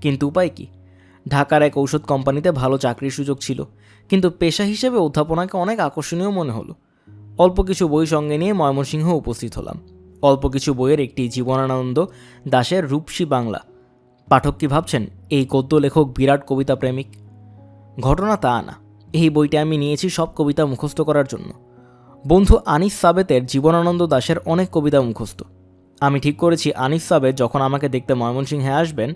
কিন্তু উপায় কি? ঢাকার এক ঔষধ কোম্পানিতে ভালো চাকরির সুযোগ ছিল, কিন্তু পেশা হিসেবে অধ্যাপনাকে অনেক আকর্ষণীয় মনে হলো। অল্প কিছু বই সঙ্গে নিয়ে ময়মনসিংহ উপস্থিত হলাম। অল্প কিছু বইয়ের একটি জীবনানন্দ দাশের রূপসী বাংলা। পাঠক কি ভাবছেন এই গদ্য লেখক বিরাট কবিতা প্রেমিক? ঘটনা তা না। এই বইটা আমি নিয়েছি সব কবিতা মুখস্থ করার জন্য। বন্ধু আনিস সাবেতের জীবনানন্দ দাশের অনেক কবিতা মুখস্থ। আমি ঠিক করেছি আনিস সাবেত যখন আমাকে দেখতে ময়মনসিংহে আসবেন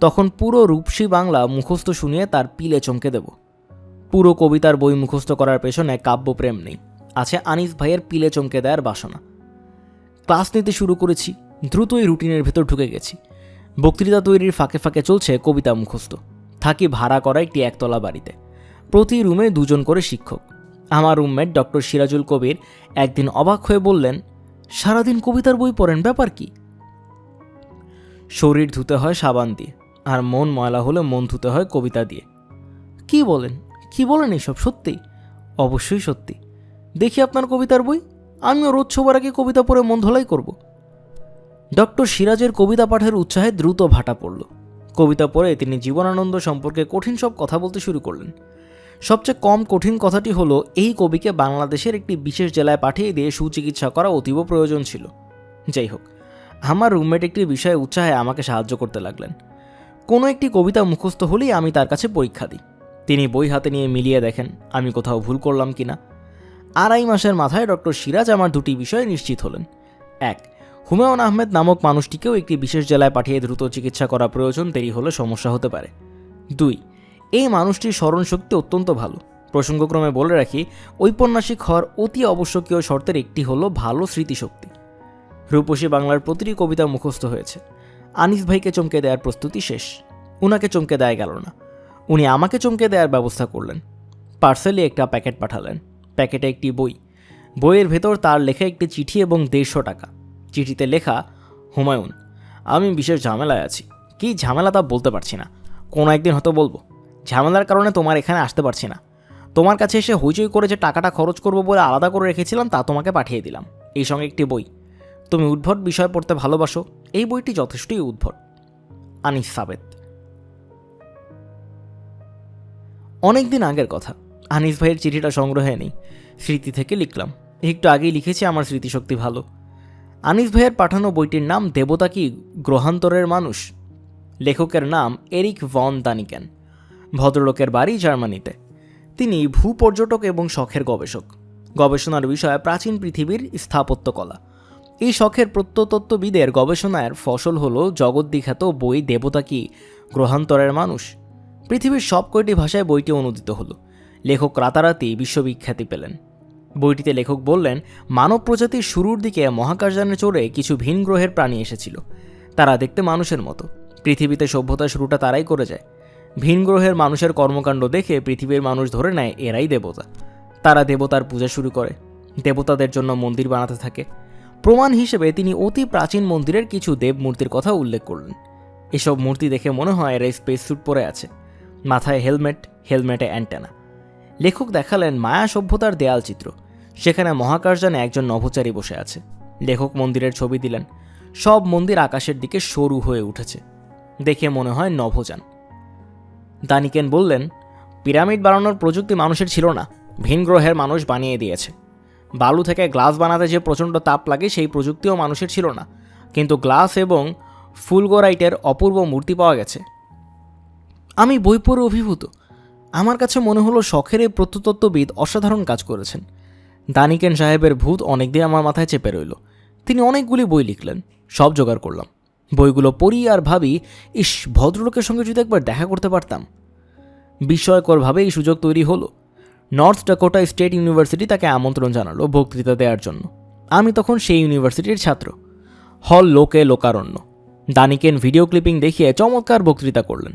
তখন পুরো রূপসী বাংলা মুখস্থ শুনিয়ে তার পিলে চমকে দেব। পুরো কবিতার বই মুখস্থ করার পেছনে কাব্যপ্রেম নেই, আছে আনিস ভাইয়ের পিলে চমকে দেওয়ার বাসনা। ক্লাস নিতে শুরু করেছি, দ্রুতই রুটিনের ভেতর ঢুকে গেছি। বক্তৃতা তৈরির ফাঁকে ফাঁকে চলছে কবিতা মুখস্থ। থাকি ভাড়া করা একটি একতলা বাড়িতে। প্রতি রুমে দুজন করে শিক্ষক। আমার রুমমেট ডক্টর সিরাজুল কবির একদিন অবাক হয়ে বললেন, সারাদিন কবিতার বই পড়েন, ব্যাপার কি? শরীর ধুতে হয় সাবান দিয়ে, আর মন ময়লা হলে মন ধুতে হয় কবিতা দিয়ে। কি বলেন এসব? সত্যি? অবশ্যই সত্যি। দেখি আপনার কবিতার বই। আমিও রোজ শোবার আগে কবিতা পড়ে মন ধোলাই করব। ডক্টর সিরাজের কবিতা পাঠের উৎসাহে দ্রুত ভাটা পড়ল। কবিতা পড়ে তিনি জীবনানন্দ সম্পর্কে কঠিন সব কথা বলতে শুরু করলেন। সবচেয়ে কম কঠিন কথাটি হলো এই কবিকে বাংলাদেশের একটি বিশেষ জেলায় পাঠিয়ে দিয়ে সুচিকিৎসা করা অতীব প্রয়োজন ছিল। যাই হোক, আমার রুমমেট একটি বিষয়ে উৎসাহে আমাকে সাহায্য করতে লাগলেন। কোনো একটি কবিতা মুখস্থ হলেই আমি তার কাছে পরীক্ষা দিই। তিনি বই হাতে নিয়ে মিলিয়ে দেখেন আমি কোথাও ভুল করলাম কিনা। 2.5 মাসের মাথায় ডক্টর সিরাজ আমার দুটি বিষয়ে নিশ্চিত হলেন। 1, হুমায়ুন আহমেদ নামক মানুষটিকেও একটি বিশেষ জেলায় পাঠিয়ে দ্রুত চিকিৎসা করা প্রয়োজন, দেরি হলে সমস্যা হতে পারে। 2, এই মানুষটির স্মরণশক্তি অত্যন্ত ভালো। প্রসঙ্গক্রমে বলে রাখি, ঔপন্যাসিক হওয়ার অতি আবশ্যকীয় শর্তের একটি হলো ভালো স্মৃতিশক্তি। রূপসী বাংলার প্রতিটি কবিতা মুখস্থ হয়েছে। আনিস ভাইকে চমকে দেওয়ার প্রস্তুতি শেষ। উনাকে চমকে দেয়া গেল না, উনি আমাকে চমকে দেওয়ার ব্যবস্থা করলেন। পার্সেলে একটা প্যাকেট পাঠালেন। প্যাকেটে একটি বই। বইয়ের ভেতর তার লেখা একটি চিঠি এবং 150 টাকা। চিঠিতে লেখা, হুমায়ুন, আমি বিশেষ ঝামেলায় আছি। কি ঝামেলা তা বলতে পারছি না, কোনো একদিন হয়তো বলবো। ঝামেলার কারণে তোমার এখানে আসতে পারছি না। তোমার কাছে এসে হইচই করে যে টাকাটা খরচ করবো বলে আলাদা করে রেখেছিলাম তা তোমাকে পাঠিয়ে দিলাম, এই সঙ্গে একটি বই। তুমি উদ্ভট বিষয় পড়তে ভালোবাসো, এই বইটি যথেষ্টই উদ্ভট। আনিস সাবেত। অনেক দিন আগের কথা। আনিস ভাইয়ের চিঠিটা সংগ্রহে নেই, স্মৃতি থেকে লিখলাম। একটু আগেই লিখেছি আমার স্মৃতিশক্তি ভালো। আনিস ভাইয়ের পাঠানো বইটির নাম দেবতা কি গ্রহান্তরের মানুষ। লেখকের নাম এরিক ভন দানিকেন। ভদ্রলোকের বাড়ি জার্মানিতে। তিনি ভূপর্যটক এবং শখের গবেষক। গবেষণার বিষয় প্রাচীন পৃথিবীর স্থাপত্যকলা। এই শখের প্রত্নতত্ত্ববিদের গবেষণার ফসল হল জগদ্বিখ্যাত বই দেবতা কি গ্রহান্তরের মানুষ। পৃথিবীর সব কয়টি ভাষায় বইটি অনুদিত হলো। লেখক রাতারাতি বিশ্ববিখ্যাতি পেলেন। বইটিতে লেখক বললেন, মানব প্রজাতির শুরুর দিকে মহাকাশযানে চড়ে কিছু ভিন গ্রহের প্রাণী এসেছিল। তারা দেখতে মানুষের মতো। পৃথিবীতে সভ্যতা শুরুটা তারাই করে যায়। ভিন গ্রহের মানুষের কর্মকাণ্ড দেখে পৃথিবীর মানুষ ধরে নেয় এরাই দেবতা। তারা দেবতার পূজা শুরু করে, দেবতাদের জন্য মন্দির বানাতে থাকে। প্রমাণ হিসেবে তিনি অতি প্রাচীন মন্দিরের কিছু দেব মূর্তির কথা উল্লেখ করলেন। এসব মূর্তি দেখে মনে হয় এরা স্পেস স্যুট পরে আছে, মাথায় হেলমেট, হেলমেটে অ্যান্টেনা। লেখক দেখালেন মায়া সভ্যতার দেয়াল চিত্র। সেখানে মহাকাশযানে একজন নভোচারী বসে আছে। লেখক মন্দিরের ছবি দিলেন। সব মন্দির আকাশের দিকে সরু হয়ে উঠেছে, দেখে মনে হয় নভোযান। দানিকেন বললেন, পিরামিড বানানোর প্রযুক্তি মানুষের ছিল না, ভিন গ্রহের মানুষ বানিয়ে দিয়েছে। বালু থেকে গ্লাস বানাতে যে প্রচণ্ড তাপ লাগে সেই প্রযুক্তিও মানুষের ছিল না, কিন্তু গ্লাস এবং ফুলগোরাইটের অপূর্ব মূর্তি পাওয়া গেছে। আমি বই পড়ে অভিভূত। আমার কাছে মনে হলো শখের এই প্রত্নতত্ত্ববিদ অসাধারণ কাজ করেছেন। দানিকেন সাহেবের ভূত অনেকদিন আমার মাথায় চেপে রইল। তিনি অনেকগুলি বই লিখলেন, সব জোগাড় করলাম। বইগুলো পড়ি আর ভাবি, ইস, ভদ্রলোকের সঙ্গে যদি একবার দেখা করতে পারতাম। বিস্ময়করভাবে এই সুযোগ তৈরি হলো। নর্থ ডাকোটা স্টেট ইউনিভার্সিটি তাকে আমন্ত্রণ জানালো বক্তৃতা দেওয়ার জন্য। আমি তখন সেই ইউনিভার্সিটির ছাত্র। হল লোকে লোকারণ্য। দানিকেন ভিডিও ক্লিপিং দেখিয়ে চমৎকার বক্তৃতা করলেন।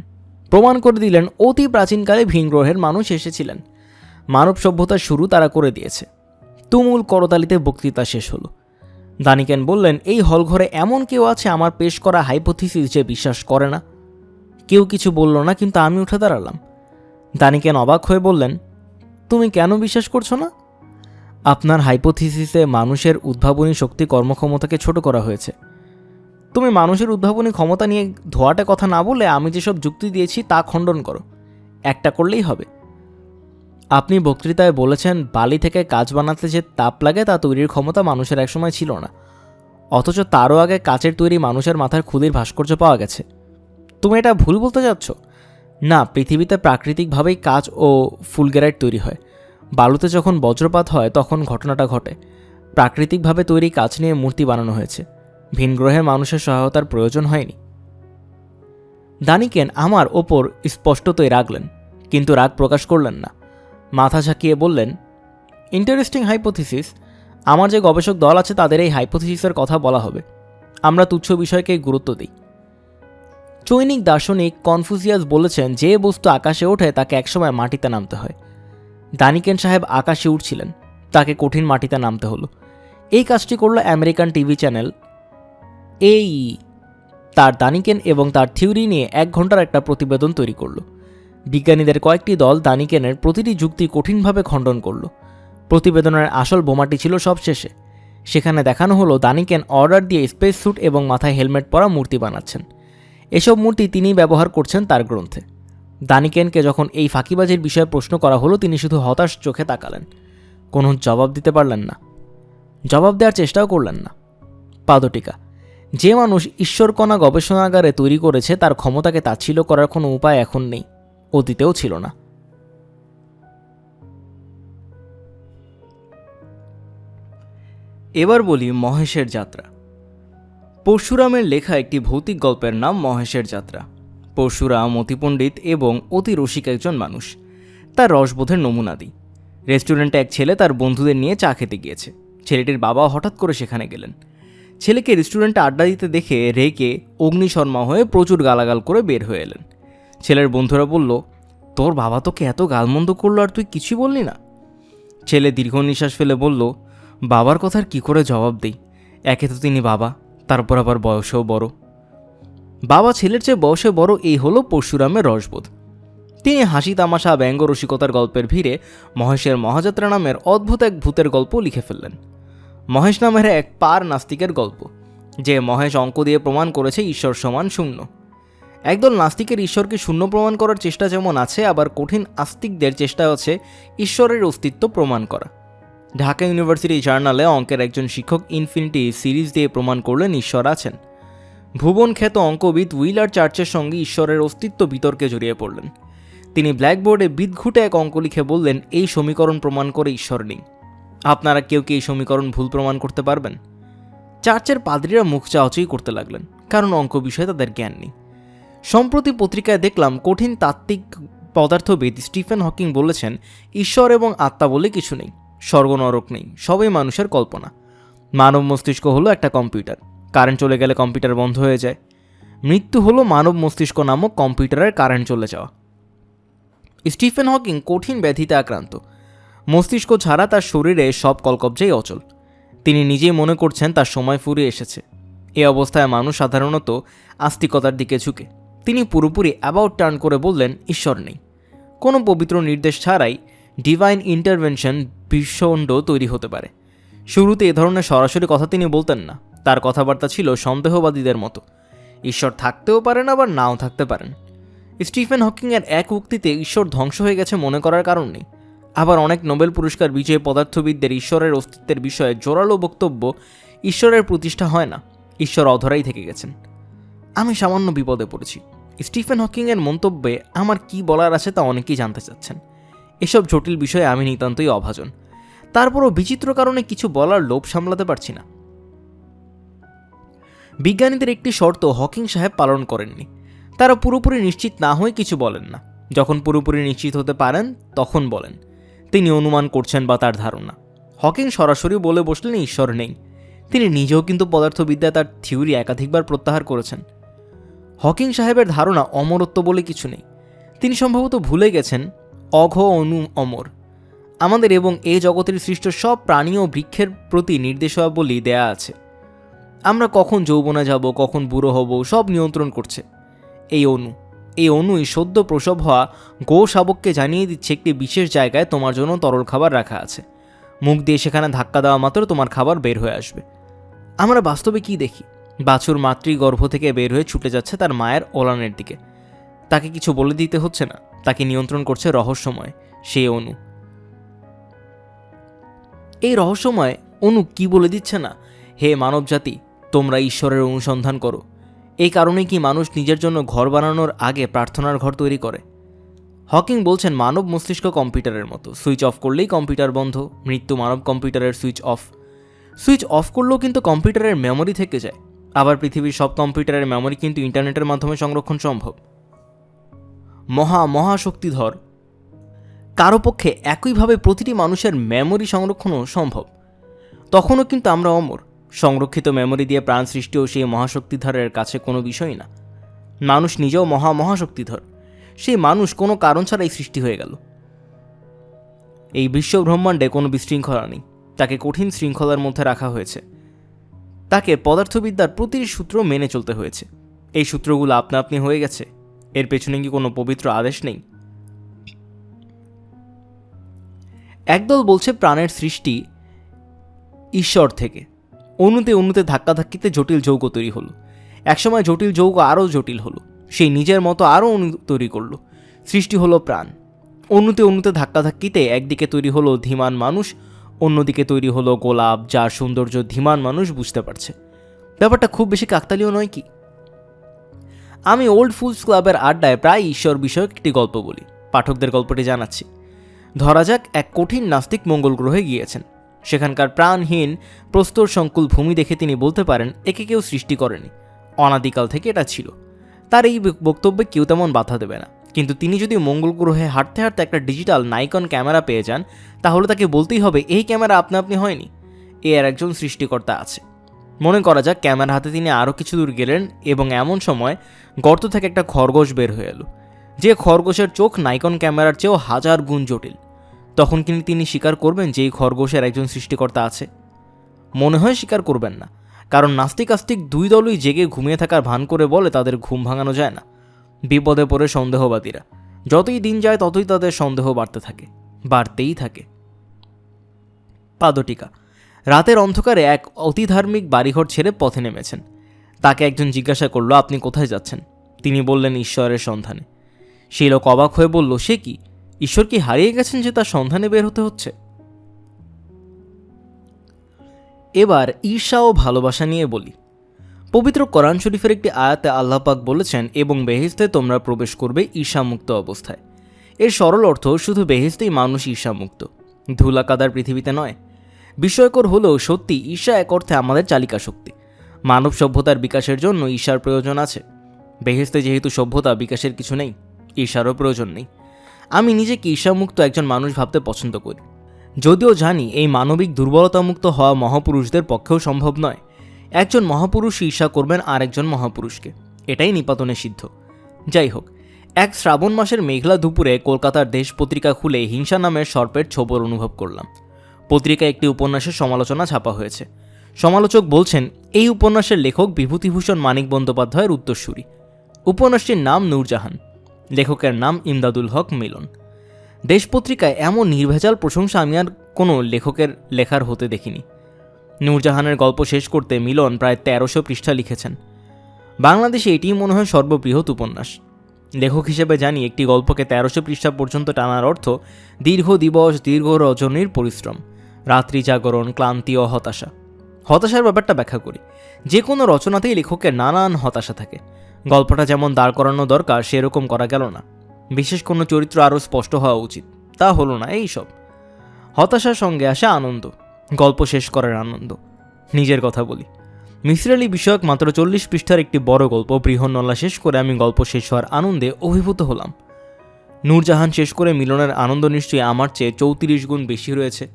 প্রমাণ করে দিলেন অতি প্রাচীনকালে ভিন গ্রহের মানুষ এসেছিলেন। মানব সভ্যতার শুরু তারা করে দিয়েছে। তুমুল করতালিতে বক্তৃতা শেষ হলো। দানিকেন বললেন, এই হলঘরে এমন কেউ আছে আমার পেশ করা হাইপোথিসিস যে বিশ্বাস করে না? কেউ কিছু বলল না, কিন্তু আমি উঠে দাঁড়ালাম। দানিকেন অবাক হয়ে বললেন, তুমি কেন বিশ্বাস করছো না? আপনার হাইপোথিসিসে মানুষের উদ্ভাবনী শক্তি কর্মক্ষমতাকে ছোট করা হয়েছে। তুমি মানুষের উদ্ভাবনী ক্ষমতা নিয়ে ধোয়াটে কথা না বলে আমি যেসব যুক্তি দিয়েছি তা খণ্ডন করো। একটা করলেই হবে। আপনি বক্তৃতায় বলেছেন বালি থেকে কাঁচ বানাতে যে তাপ লাগে তা তৈরির ক্ষমতা মানুষের একসময় ছিল না, অথচ তারও আগে কাচের তৈরি মানুষের মাথার খুলির ভাস্কর্য পাওয়া গেছে। তুমি এটা ভুল বলতে যাচ্ছ? না, পৃথিবীতে প্রাকৃতিকভাবেই কাঁচ ও ফুলগ্রাইট তৈরি হয়। বালুতে যখন বজ্রপাত হয় তখন ঘটনাটা ঘটে। প্রাকৃতিকভাবে তৈরি কাঁচ নিয়ে মূর্তি বানানো হয়েছে। ভিন গ্রহের মানুষের সহায়তার প্রয়োজন হয়নি। দানিকেন আমার ওপর স্পষ্টতই রাগলেন, কিন্তু রাগ প্রকাশ করলেন না। মাথা ঝাঁকিয়ে বললেন, ইন্টারেস্টিং হাইপোথিসিস। আমার যে গবেষক দল আছে তাদের এই হাইপোথিসিসের কথা বলা হবে। আমরা তুচ্ছ বিষয়কেই গুরুত্ব দিই। চৈনিক দার্শনিক কনফুসিয়াস বলেছেন, যে বস্তু আকাশে ওঠে তাকে একসময় মাটিতে নামতে হয়। দানিকেন সাহেব আকাশে উঠছিলেন, তাকে কঠিন মাটিতে নামতে হলো। এই কাজটি করল আমেরিকান টিভি চ্যানেল এই। তার দানিকেন এবং তার থিওরি নিয়ে 1 ঘন্টার একটা প্রতিবেদন তৈরি করল। বিজ্ঞানীদের কয়েকটি দল দানিকেনের প্রতিটি যুক্তি কঠিনভাবে খণ্ডন করল। প্রতিবেদনের আসল বোমাটি ছিল সব শেষে। সেখানে দেখানো হলো দানিকেন অর্ডার দিয়ে স্পেস স্যুট এবং মাথায় হেলমেট পরা মূর্তি বানাচ্ছেন। এসব মূর্তি তিনি ব্যবহার করছেন তার গ্রন্থে। দানিকেনকে যখন এই ফাঁকিবাজির বিষয়ে প্রশ্ন করা হলো তিনি শুধু হতাশ চোখে তাকালেন, কোনো জবাব দিতে পারলেন না। জবাব দেওয়ার চেষ্টাও করলেন না। পাদটিকা। যে মানুষ ঈশ্বরকণা গবেষণাগারে তৈরি করেছে তার ক্ষমতাকে তাচ্ছিল্য করার কোনো উপায় এখন নেই, অতীতেও ছিল না। এবার বলি মহেশের যাত্রা। পরশুরামের লেখা একটি ভৌতিক গল্পের নাম মহেশের যাত্রা। পরশুরাম অতি পণ্ডিত এবং অতি রসিক একজন মানুষ। তার রসবোধের নমুনা দিই। রেস্টুরেন্টে এক ছেলে তার বন্ধুদের নিয়ে চা খেতে গিয়েছে। ছেলেটির বাবা হঠাৎ করে সেখানে গেলেন। ছেলেকে রেস্টুরেন্টে আড্ডা দিতে দেখে রেগে অগ্নিশর্মা হয়ে প্রচুর গালাগাল করে বের হয়ে এলেন। ছেলের বন্ধুরা বলল, তোর বাবা তোকে এত গালমন্দ করলো আর তুই কিছুই বললি না? ছেলে দীর্ঘ নিঃশ্বাস ফেলে বলল, বাবার কথার কি করে জবাব দেই? একে তো তিনি বাবা, তারপর আবার বয়সেও বড়। বাবা ছেলের চেয়ে বয়সে বড়, এই হলো পরশুরামের রসবোধ। তিনি হাসি তামাশা ব্যঙ্গ রসিকতার গল্পের ভিড়ে মহেশের মহাযাত্রা নামের অদ্ভুত এক ভূতের গল্প লিখে ফেললেন। মহেশ নামের এক পার নাস্তিকের গল্প, যে মহেশ অঙ্ক দিয়ে প্রমাণ করেছে ঈশ্বর সমান শূন্য। একদল নাস্তিকের ঈশ্বরকে শূন্য প্রমাণ করার চেষ্টা যেমন আছে, আবার কঠিন আস্তিকদের চেষ্টা হচ্ছে ঈশ্বরের অস্তিত্ব প্রমাণ করা। ঢাকা ইউনিভার্সিটি জার্নালে অঙ্কের একজন শিক্ষক ইনফিনিটি সিরিজ দিয়ে প্রমাণ করলেন ঈশ্বর আছেন। ভুবন খ্যাত অঙ্কবিদ উইলার চার্চের সঙ্গে ঈশ্বরের অস্তিত্ব বিতর্কে জড়িয়ে পড়লেন। তিনি ব্ল্যাকবোর্ডে বিদঘুটে এক অঙ্ক লিখে বললেন, এই সমীকরণ প্রমাণ করে ঈশ্বর নেই। আপনারা কেউ কি এই সমীকরণ ভুল প্রমাণ করতে পারবেন? চার্চের পাদ্রীরা মুখ চাওয়াচাই করতে লাগলেন, কারণ অঙ্ক বিষয়ে তাদের জ্ঞান নেই। সম্প্রতি পত্রিকায় দেখলাম কঠিন তাত্ত্বিক পদার্থবিদ স্টিফেন হকিং বলেছেন, ঈশ্বর এবং আত্মা বলে কিছু নেই, স্বর্গ নরক নেই, সবই মানুষের কল্পনা। মানব মস্তিষ্ক হলো একটা কম্পিউটার, কারেন্ট চলে গেলে কম্পিউটার বন্ধ হয়ে যায়। মৃত্যু হলো মানব মস্তিষ্ক নামক কম্পিউটারের কারেন্ট চলে যাওয়া। স্টিফেন হকিং কঠিন ব্যাধিতে আক্রান্ত। মস্তিষ্ক ছাড়া তার শরীরে সব কলকবজাই অচল। তিনি নিজেই মনে করছেন তার সময় ফুরিয়ে এসেছে। এই অবস্থায় মানুষ সাধারণত আস্তিকতার দিকে ঝুঁকে। তিনি পুরোপুরি অ্যাবাউট টার্ন করে বললেন, ঈশ্বর নেই। কোনো পবিত্র নির্দেশ ছাড়াই ডিভাইন ইন্টারভেনশন বিশ্বণ্ড তৈরি হতে পারে। শুরুতে এ ধরনের সরাসরি কথা তিনি বলতেন না। তার কথাবার্তা ছিল সন্দেহবাদীদের মতো। ঈশ্বর থাকতেও পারেন, আবার নাও থাকতে পারেন। স্টিফেন হকিংয়ের এক উক্তিতে ঈশ্বর ধ্বংস হয়ে গেছে মনে করার কারণ নেই। আবার অনেক নোবেল পুরস্কার বিজয়ী পদার্থবিদদের ঈশ্বরের অস্তিত্বের বিষয়ে জোরালো বক্তব্য, ঈশ্বরের প্রতিষ্ঠা হয় না, ঈশ্বর অধরাই থেকে গেছেন। আমি সামান্য বিপদে পড়েছি। স্টিফেন হকিংয়ের মন্তব্যে আমার কি বলার আছে তা অনেকেই জানতে চাচ্ছেন। এসব জটিল বিষয়ে আমি নিতান্তই অভাজন, তারপরও বিচিত্র কারণে কিছু বলার লোভ সামলাতে পারছি না। বিজ্ঞানীদের একটি শর্ত হকিং সাহেব পালন করেননি। তারা পুরোপুরি নিশ্চিত না হয়ে কিছু বলেন না, যখন পুরোপুরি নিশ্চিত হতে পারেন তখন বলেন তিনি অনুমান করছেন বা তার ধারণা। হকিং সরাসরি বলে বসলেন ঈশ্বর নেই। তিনি নিজেও কিন্তু পদার্থবিদ্যায় তার থিওরি একাধিকবার প্রত্যাহার করেছেন। হকিং সাহেবের ধারণা অমরত্ব বলে কিছু নেই। তিনি সম্ভবত ভুলে গেছেন অঘ অনু অমর। আমাদের এবং এ জগতের সৃষ্ট সব প্রাণী ও বৃক্ষের প্রতি নির্দেশাবলী দেয়া আছে। আমরা কখন যৌবনে যাব, কখন বুড়ো হব, সব নিয়ন্ত্রণ করছে এই অনুই সদ্য প্রসব হওয়া গো শাবককে জানিয়ে দিচ্ছে একটি বিশেষ জায়গায় তোমার জন্য তরল খাবার রাখা আছে। মুখ দিয়ে সেখানে ধাক্কা দেওয়া মাত্র তোমার খাবার বের হয়ে আসবে। আমরা বাস্তবে কি দেখি? বাছুর মাতৃগর্ভ থেকে বের হয়ে ছুটে যাচ্ছে তার মায়ের ওলানের দিকে। তাকে কিছু বলে দিতে হচ্ছে না, তাকে নিয়ন্ত্রণ করছে রহস্যময় সেই অনু। এই রহস্যময় অনু কি বলে দিচ্ছে না, হে মানবজাতি, তোমরা ঈশ্বরের অনুসন্ধান করো। এই কারণে কি মানুষ নিজের জন্য ঘর বানানোর আগে প্রার্থনার ঘর তৈরি করে? হকিং বলছেন মানব মস্তিষ্ক কম্পিউটারের মতো, সুইচ অফ করলেই কম্পিউটার বন্ধ। মৃত্যু মানব কম্পিউটারের সুইচ অফ করলেও কিন্তু কম্পিউটারের মেমোরি থেকে যায়। আবার পৃথিবীর সব কম্পিউটারের মেমোরি কিন্তু ইন্টারনেটের মাধ্যমে সংরক্ষণ সম্ভব। মহাশক্তিধর কারো পক্ষে একইভাবে প্রতিটি মানুষের মেমোরি সংরক্ষণও সম্ভব। তখনও কিন্তু আমরা অমর। সংরক্ষিত মেমোরি দিয়ে প্রাণ সৃষ্টিও সেই মহাশক্তিধরের কাছে কোনো বিষয় না। মানুষ নিজেও মহাশক্তিধর। সেই মানুষ কোনো কারণ ছাড়াই সৃষ্টি হয়ে গেল। এই বিশ্ব ব্রহ্মাণ্ডে কোনো বিশৃঙ্খলা নেই, তাকে কঠিন শৃঙ্খলার মধ্যে রাখা হয়েছে। তাকে পদার্থবিদ্যার প্রতিটি সূত্র মেনে চলতে হয়েছে। এই সূত্রগুলো আপনা আপনি হয়ে গেছে। এর পেছনে কি কোনো পবিত্র আদেশ নেই? একদল বলছে প্রাণের সৃষ্টি ঈশ্বর থেকে। অণুতে ধাক্কাধাক্কিতে জটিল যৌগ তৈরি হলো। একসময় জটিল যৌগ আরও জটিল হলো, সেই নিজের মতো আরও অণু তৈরি করলো, সৃষ্টি হলো প্রাণ। অণুতে ধাক্কাধাক্কিতে একদিকে তৈরি হলো ধীমান মানুষ, অন্যদিকে তৈরি হলো গোলাপ, যার সৌন্দর্য ধীমান মানুষ বুঝতে পারছে। ব্যাপারটা খুব বেশি কাকতালীয় নয় কি? আমি ওল্ড ফুলস ক্লাবের আড্ডায় প্রায় ঈশ্বর বিষয়ক একটি গল্প বলি। পাঠকদের গল্পটি জানাচ্ছি। ধরা যাক এক কঠিন নাস্তিক মঙ্গল গ্রহে গিয়েছেন। সেখানকার প্রাণহীন প্রস্তর সংকুল ভূমি দেখে তিনি বলতে পারেন একে কেউ সৃষ্টি করেনি, অনাদিকাল থেকে এটা ছিল। তার এই বক্তব্যে কেউ তেমন বাধা দেবে না। কিন্তু তিনি যদি মঙ্গল গ্রহে হাঁটতে হাঁটতে একটা ডিজিটাল নাইকন ক্যামেরা পেয়ে যান, তাহলে তাকে বলতেই হবে এই ক্যামেরা আপনা আপনি হয়নি, এর একজন সৃষ্টিকর্তা আছে। মনে করা যাক ক্যামেরা হাতে তিনি আরও কিছু দূর গেলেন এবং এমন সময় গর্ত থেকে একটা খরগোশ বের হয়ে এলো, যে খরগোশের চোখ নাইকন ক্যামেরার চেয়েও 1000 গুণ জটিল। তখন কিন্তু তিনি স্বীকার করবেন যে এই খরগোশের একজন সৃষ্টিকর্তা আছে? মনে হয় স্বীকার করবেন না, কারণ নাস্তিক আস্তিক দুই দলই জেগে ঘুমিয়ে থাকার ভান করে বলে তাদের ঘুম ভাঙানো যায় না। বিপদে পড়ে সন্দেহবাদীরা যতই দিন যায় ততই তাদের সন্দেহ বাড়তেই থাকে। পাদটিকা। রাতের অন্ধকারে এক অতিধার্মিক বাড়িঘর ছেড়ে পথে নেমেছেন। তাকে একজন জিজ্ঞাসা করল, আপনি কোথায় যাচ্ছেন? তিনি বললেন, ঈশ্বরের সন্ধানে। সেই লোক অবাক হয়ে বলল, সে কি? ঈশ্বর কি হারিয়ে গেছেন যে তার সন্ধানে বের হতে হচ্ছে? এবার ঈর্ষা ও ভালোবাসা নিয়ে বলি। পবিত্র কোরআন শরীফের একটি আয়াতে আল্লাহ পাক বলেছেন, এবং বেহেশতে তোমরা প্রবেশ করবে ঈর্ষামুক্ত অবস্থায়। এর সরল অর্থ শুধু বেহেশতেই মানুষ ঈর্ষামুক্ত, ধুলা কাদার পৃথিবীতে নয়। বিস্ময়কর হলেও সত্যি ঈর্ষা এক অর্থে আমাদের চালিকা শক্তি। মানব সভ্যতার বিকাশের জন্য ঈর্ষার প্রয়োজন আছে। বেহেশতে যেহেতু সভ্যতা, বিকাশের কিছু নেই, ঈর্ষারও প্রয়োজন নেই। আমি নিজেকে ঈর্ষামুক্ত একজন মানুষ ভাবতে পছন্দ করি, যদিও জানি এই মানবিক দুর্বলতামুক্ত হওয়া মহাপুরুষদের পক্ষেও সম্ভব নয়। একজন মহাপুরুষ ঈর্ষা করবেন আর একজন মহাপুরুষকে, এটাই নিপাতনে সিদ্ধ। যাই হোক, এক শ্রাবণ মাসের মেঘলা দুপুরে কলকাতার দেশ পত্রিকা খুলে হিংসা নামের সর্পের ছোবর অনুভব করলাম। পত্রিকায় একটি উপন্যাসের সমালোচনা ছাপা হয়েছে। সমালোচক বলছেন, এই উপন্যাসের লেখক বিভূতিভূষণ মানিক বন্দ্যোপাধ্যায়ের উত্তরসূরি। উপন্যাসটির নাম নূরজাহান, লেখকের নাম ইমদাদুল হক মিলন। দেশ পত্রিকায় এমন নির্ভেজাল প্রশংসা আমি আর কোনো লেখকের লেখার হতে দেখিনি। নূরজাহানের গল্প শেষ করতে মিলন প্রায় 1300 পৃষ্ঠা লিখেছেন। বাংলাদেশে এটিই মনে হয় সর্ববৃহৎ উপন্যাস। লেখক হিসেবে জানি একটি গল্পকে 1300 পৃষ্ঠা পর্যন্ত টানার অর্থ দীর্ঘ দিবস, দীর্ঘ রজনীর পরিশ্রম, রাত্রি জাগরণ, ক্লান্তি ও হতাশা। হতাশার ব্যাপারটা ব্যাখ্যা করি। যে কোনো রচনাতেই লেখকের নানান হতাশা থাকে। গল্পটা যেমন দাঁড় করানো দরকার সেরকম করা গেল না। বিশেষ কোনো চরিত্র আরও স্পষ্ট হওয়া উচিত, তা হলো না। এই সব হতাশার সঙ্গে আসে আনন্দ, গল্প শেষ করার আনন্দ। নিজের কথা বলি, মিসির আলি বিষয়ক মাত্র 40 পৃষ্ঠার একটি বড় গল্প বৃহন্নলা শেষ করে আমি গল্প শেষ হওয়ার আনন্দে অভিভূত হলাম। নূরজাহান শেষ করে মিলনের আনন্দ নিশ্চয়ই আমার চেয়ে 34 গুণ বেশি রয়েছে।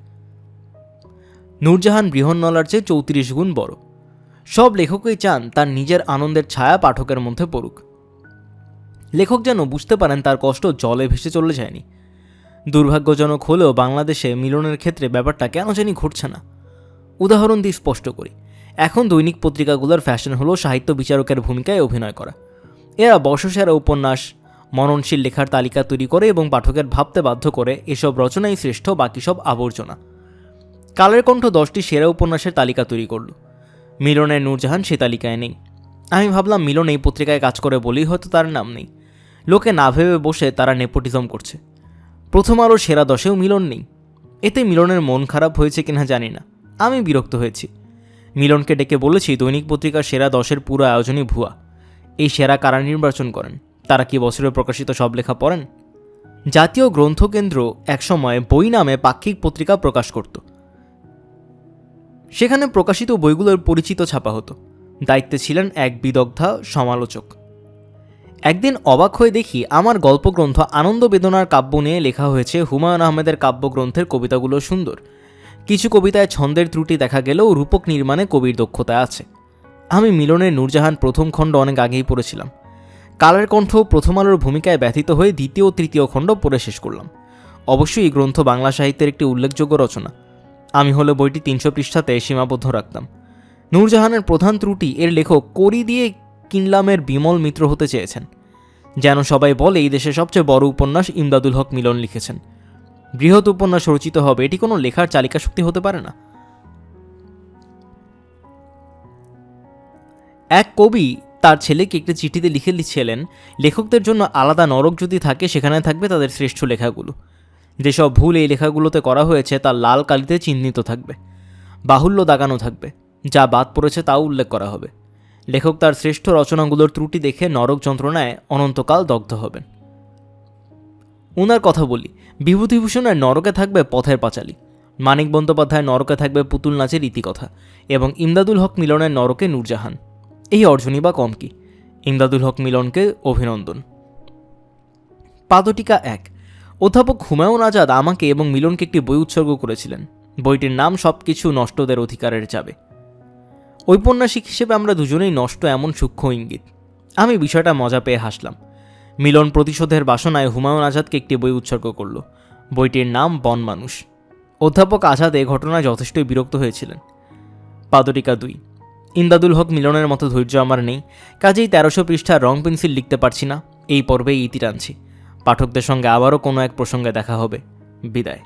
নূরজাহান বৃহন্নলার চেয়ে 34 গুণ বড়। সব লেখকই চান তার নিজের আনন্দের ছায়া পাঠকের মধ্যে পড়ুক। লেখক যেন বুঝতে পারেন তার কষ্ট জলে ভেসে চলে যায়নি। দুর্ভাগ্যজনক হলেও বাংলাদেশে মিলনের ক্ষেত্রে ব্যাপারটা কেন জানি ঘটছে না। উদাহরণ দিয়ে স্পষ্ট করি, এখন দৈনিক পত্রিকাগুলোর ফ্যাশন হলো সাহিত্য বিচারকের ভূমিকায় অভিনয় করা। এরা বর্ষসেরা উপন্যাস, মননশীল লেখার তালিকা তৈরি করে এবং পাঠকের ভাবতে বাধ্য করে এসব রচনাই শ্রেষ্ঠ, বাকি সব আবর্জনা। কালের কণ্ঠ 10টি সেরা উপন্যাসের তালিকা তৈরি করল, মিলনের নূরজাহান সে তালিকায় নেই। আমি ভাবলাম মিলন এই পত্রিকায় কাজ করে বলেই হয়তো তার নাম নেই। লোকে না ভেবে বসে তারা নেপোটিজম করছে। প্রথম আলোর সেরা 10এও মিলন নেই। এতে মিলনের মন খারাপ হয়েছে কিনা জানি না, আমি বিরক্ত হয়েছি। মিলনকে ডেকে বলেছি দৈনিক পত্রিকার সেরা 10-এর পুরো আয়োজনই ভুয়া। এই সেরা কারা নির্বাচন করেন? তারা কি বছরে প্রকাশিত সব লেখা পড়েন? জাতীয় গ্রন্থকেন্দ্র একসময় বই নামে পাক্ষিক পত্রিকা প্রকাশ করত। সেখানে প্রকাশিত বইগুলোর পরিচিত ছাপা হতো। দায়িত্বে ছিলেন এক বিদগ্ধা সমালোচক। একদিন অবাক হয়ে দেখি আমার গল্পগ্রন্থ আনন্দ বেদনার কাব্য নিয়ে লেখা হয়েছে। হুমায়ুন আহমেদের কাব্যগ্রন্থের কবিতাগুলো সুন্দর, কিছু কবিতায় ছন্দের ত্রুটি দেখা গেলেও রূপক নির্মাণে কবির দক্ষতা আছে। আমি মিলনের নূরজাহান প্রথম খণ্ড অনেক আগেই পড়েছিলাম। কালের কণ্ঠ প্রথম আলোর ভূমিকায় ব্যথিত হয়ে দ্বিতীয় ও তৃতীয় খণ্ড পড়ে শেষ করলাম। অবশ্যই এই গ্রন্থ বাংলা সাহিত্যের একটি উল্লেখযোগ্য রচনা। আমি হলে বইটি 300 পৃষ্ঠাতে সীমাবদ্ধ রাখতাম। নূরজাহানের প্রধান ত্রুটি এর লেখক কড়ি দিয়ে কিনলামের বিমল মিত্র হতে চেয়েছেন। যেন সবাই বলে এই দেশের সবচেয়ে বড় উপন্যাস ইমদাদুল হক মিলন লিখেছেন। বৃহৎ উপন্যাস রচিত হবে, এটি কোনো লেখার চালিকা শক্তি হতে পারে না। এক কবি তার ছেলেকে একটি চিঠিতে লিখে লিখছিলেন, লেখকদের জন্য আলাদা নরক যদি থাকে সেখানে থাকবে তাদের শ্রেষ্ঠ লেখাগুলো। যেসব ভুল এই লেখাগুলোতে করা হয়েছে তা লাল কালিতে চিহ্নিত থাকবে, বাহুল্য দাগানো থাকবে, যা বাদ পড়েছে তাও উল্লেখ করা হবে। লেখক তার শ্রেষ্ঠ রচনাগুলোর ত্রুটি দেখে নরক যন্ত্রণায় অনন্তকাল দগ্ধ হবেন। উনার কথা বলি, বিভূতিভূষণের নরকে থাকবে পথের পাঁচালী, মানিক বন্দ্যোপাধ্যায়ের নরকে থাকবে পুতুল নাচের ইতিকথা, এবং ইমদাদুল হক মিলনের নরকে নূরজাহান। এই অর্জনই বা কম কি? ইমদাদুল হক মিলনকে অভিনন্দন। পাদটিকা 1। অধ্যাপক হুমায়ুন আজাদ আমাকে এবং মিলনকে একটি বই উৎসর্গ করেছিলেন। বইটির নাম সবকিছু নষ্টদের অধিকারের যাবে। ঔপন্যাসিক হিসেবে আমরা দুজনেই নষ্ট, এমন সূক্ষ্ম ইঙ্গিত। আমি বিষয়টা মজা পেয়ে হাসলাম। মিলন প্রতিশোধের বাসনায় হুমায়ুন আজাদকে একটি বই উৎসর্গ করল। বইটির নাম বন মানুষ। অধ্যাপক আজাদ এ ঘটনায় যথেষ্টই বিরক্ত হয়েছিলেন। পাদটিকা 2। ইমদাদুল হক মিলনের মতো ধৈর্য আমার নেই, কাজেই 1300 পৃষ্ঠার রং পেন্সিল লিখতে পারছি না। এই পর্বেই ইতি টানছি। পাঠকদের সঙ্গে আবারও কোনো এক প্রসঙ্গে দেখা হবে। বিদায়।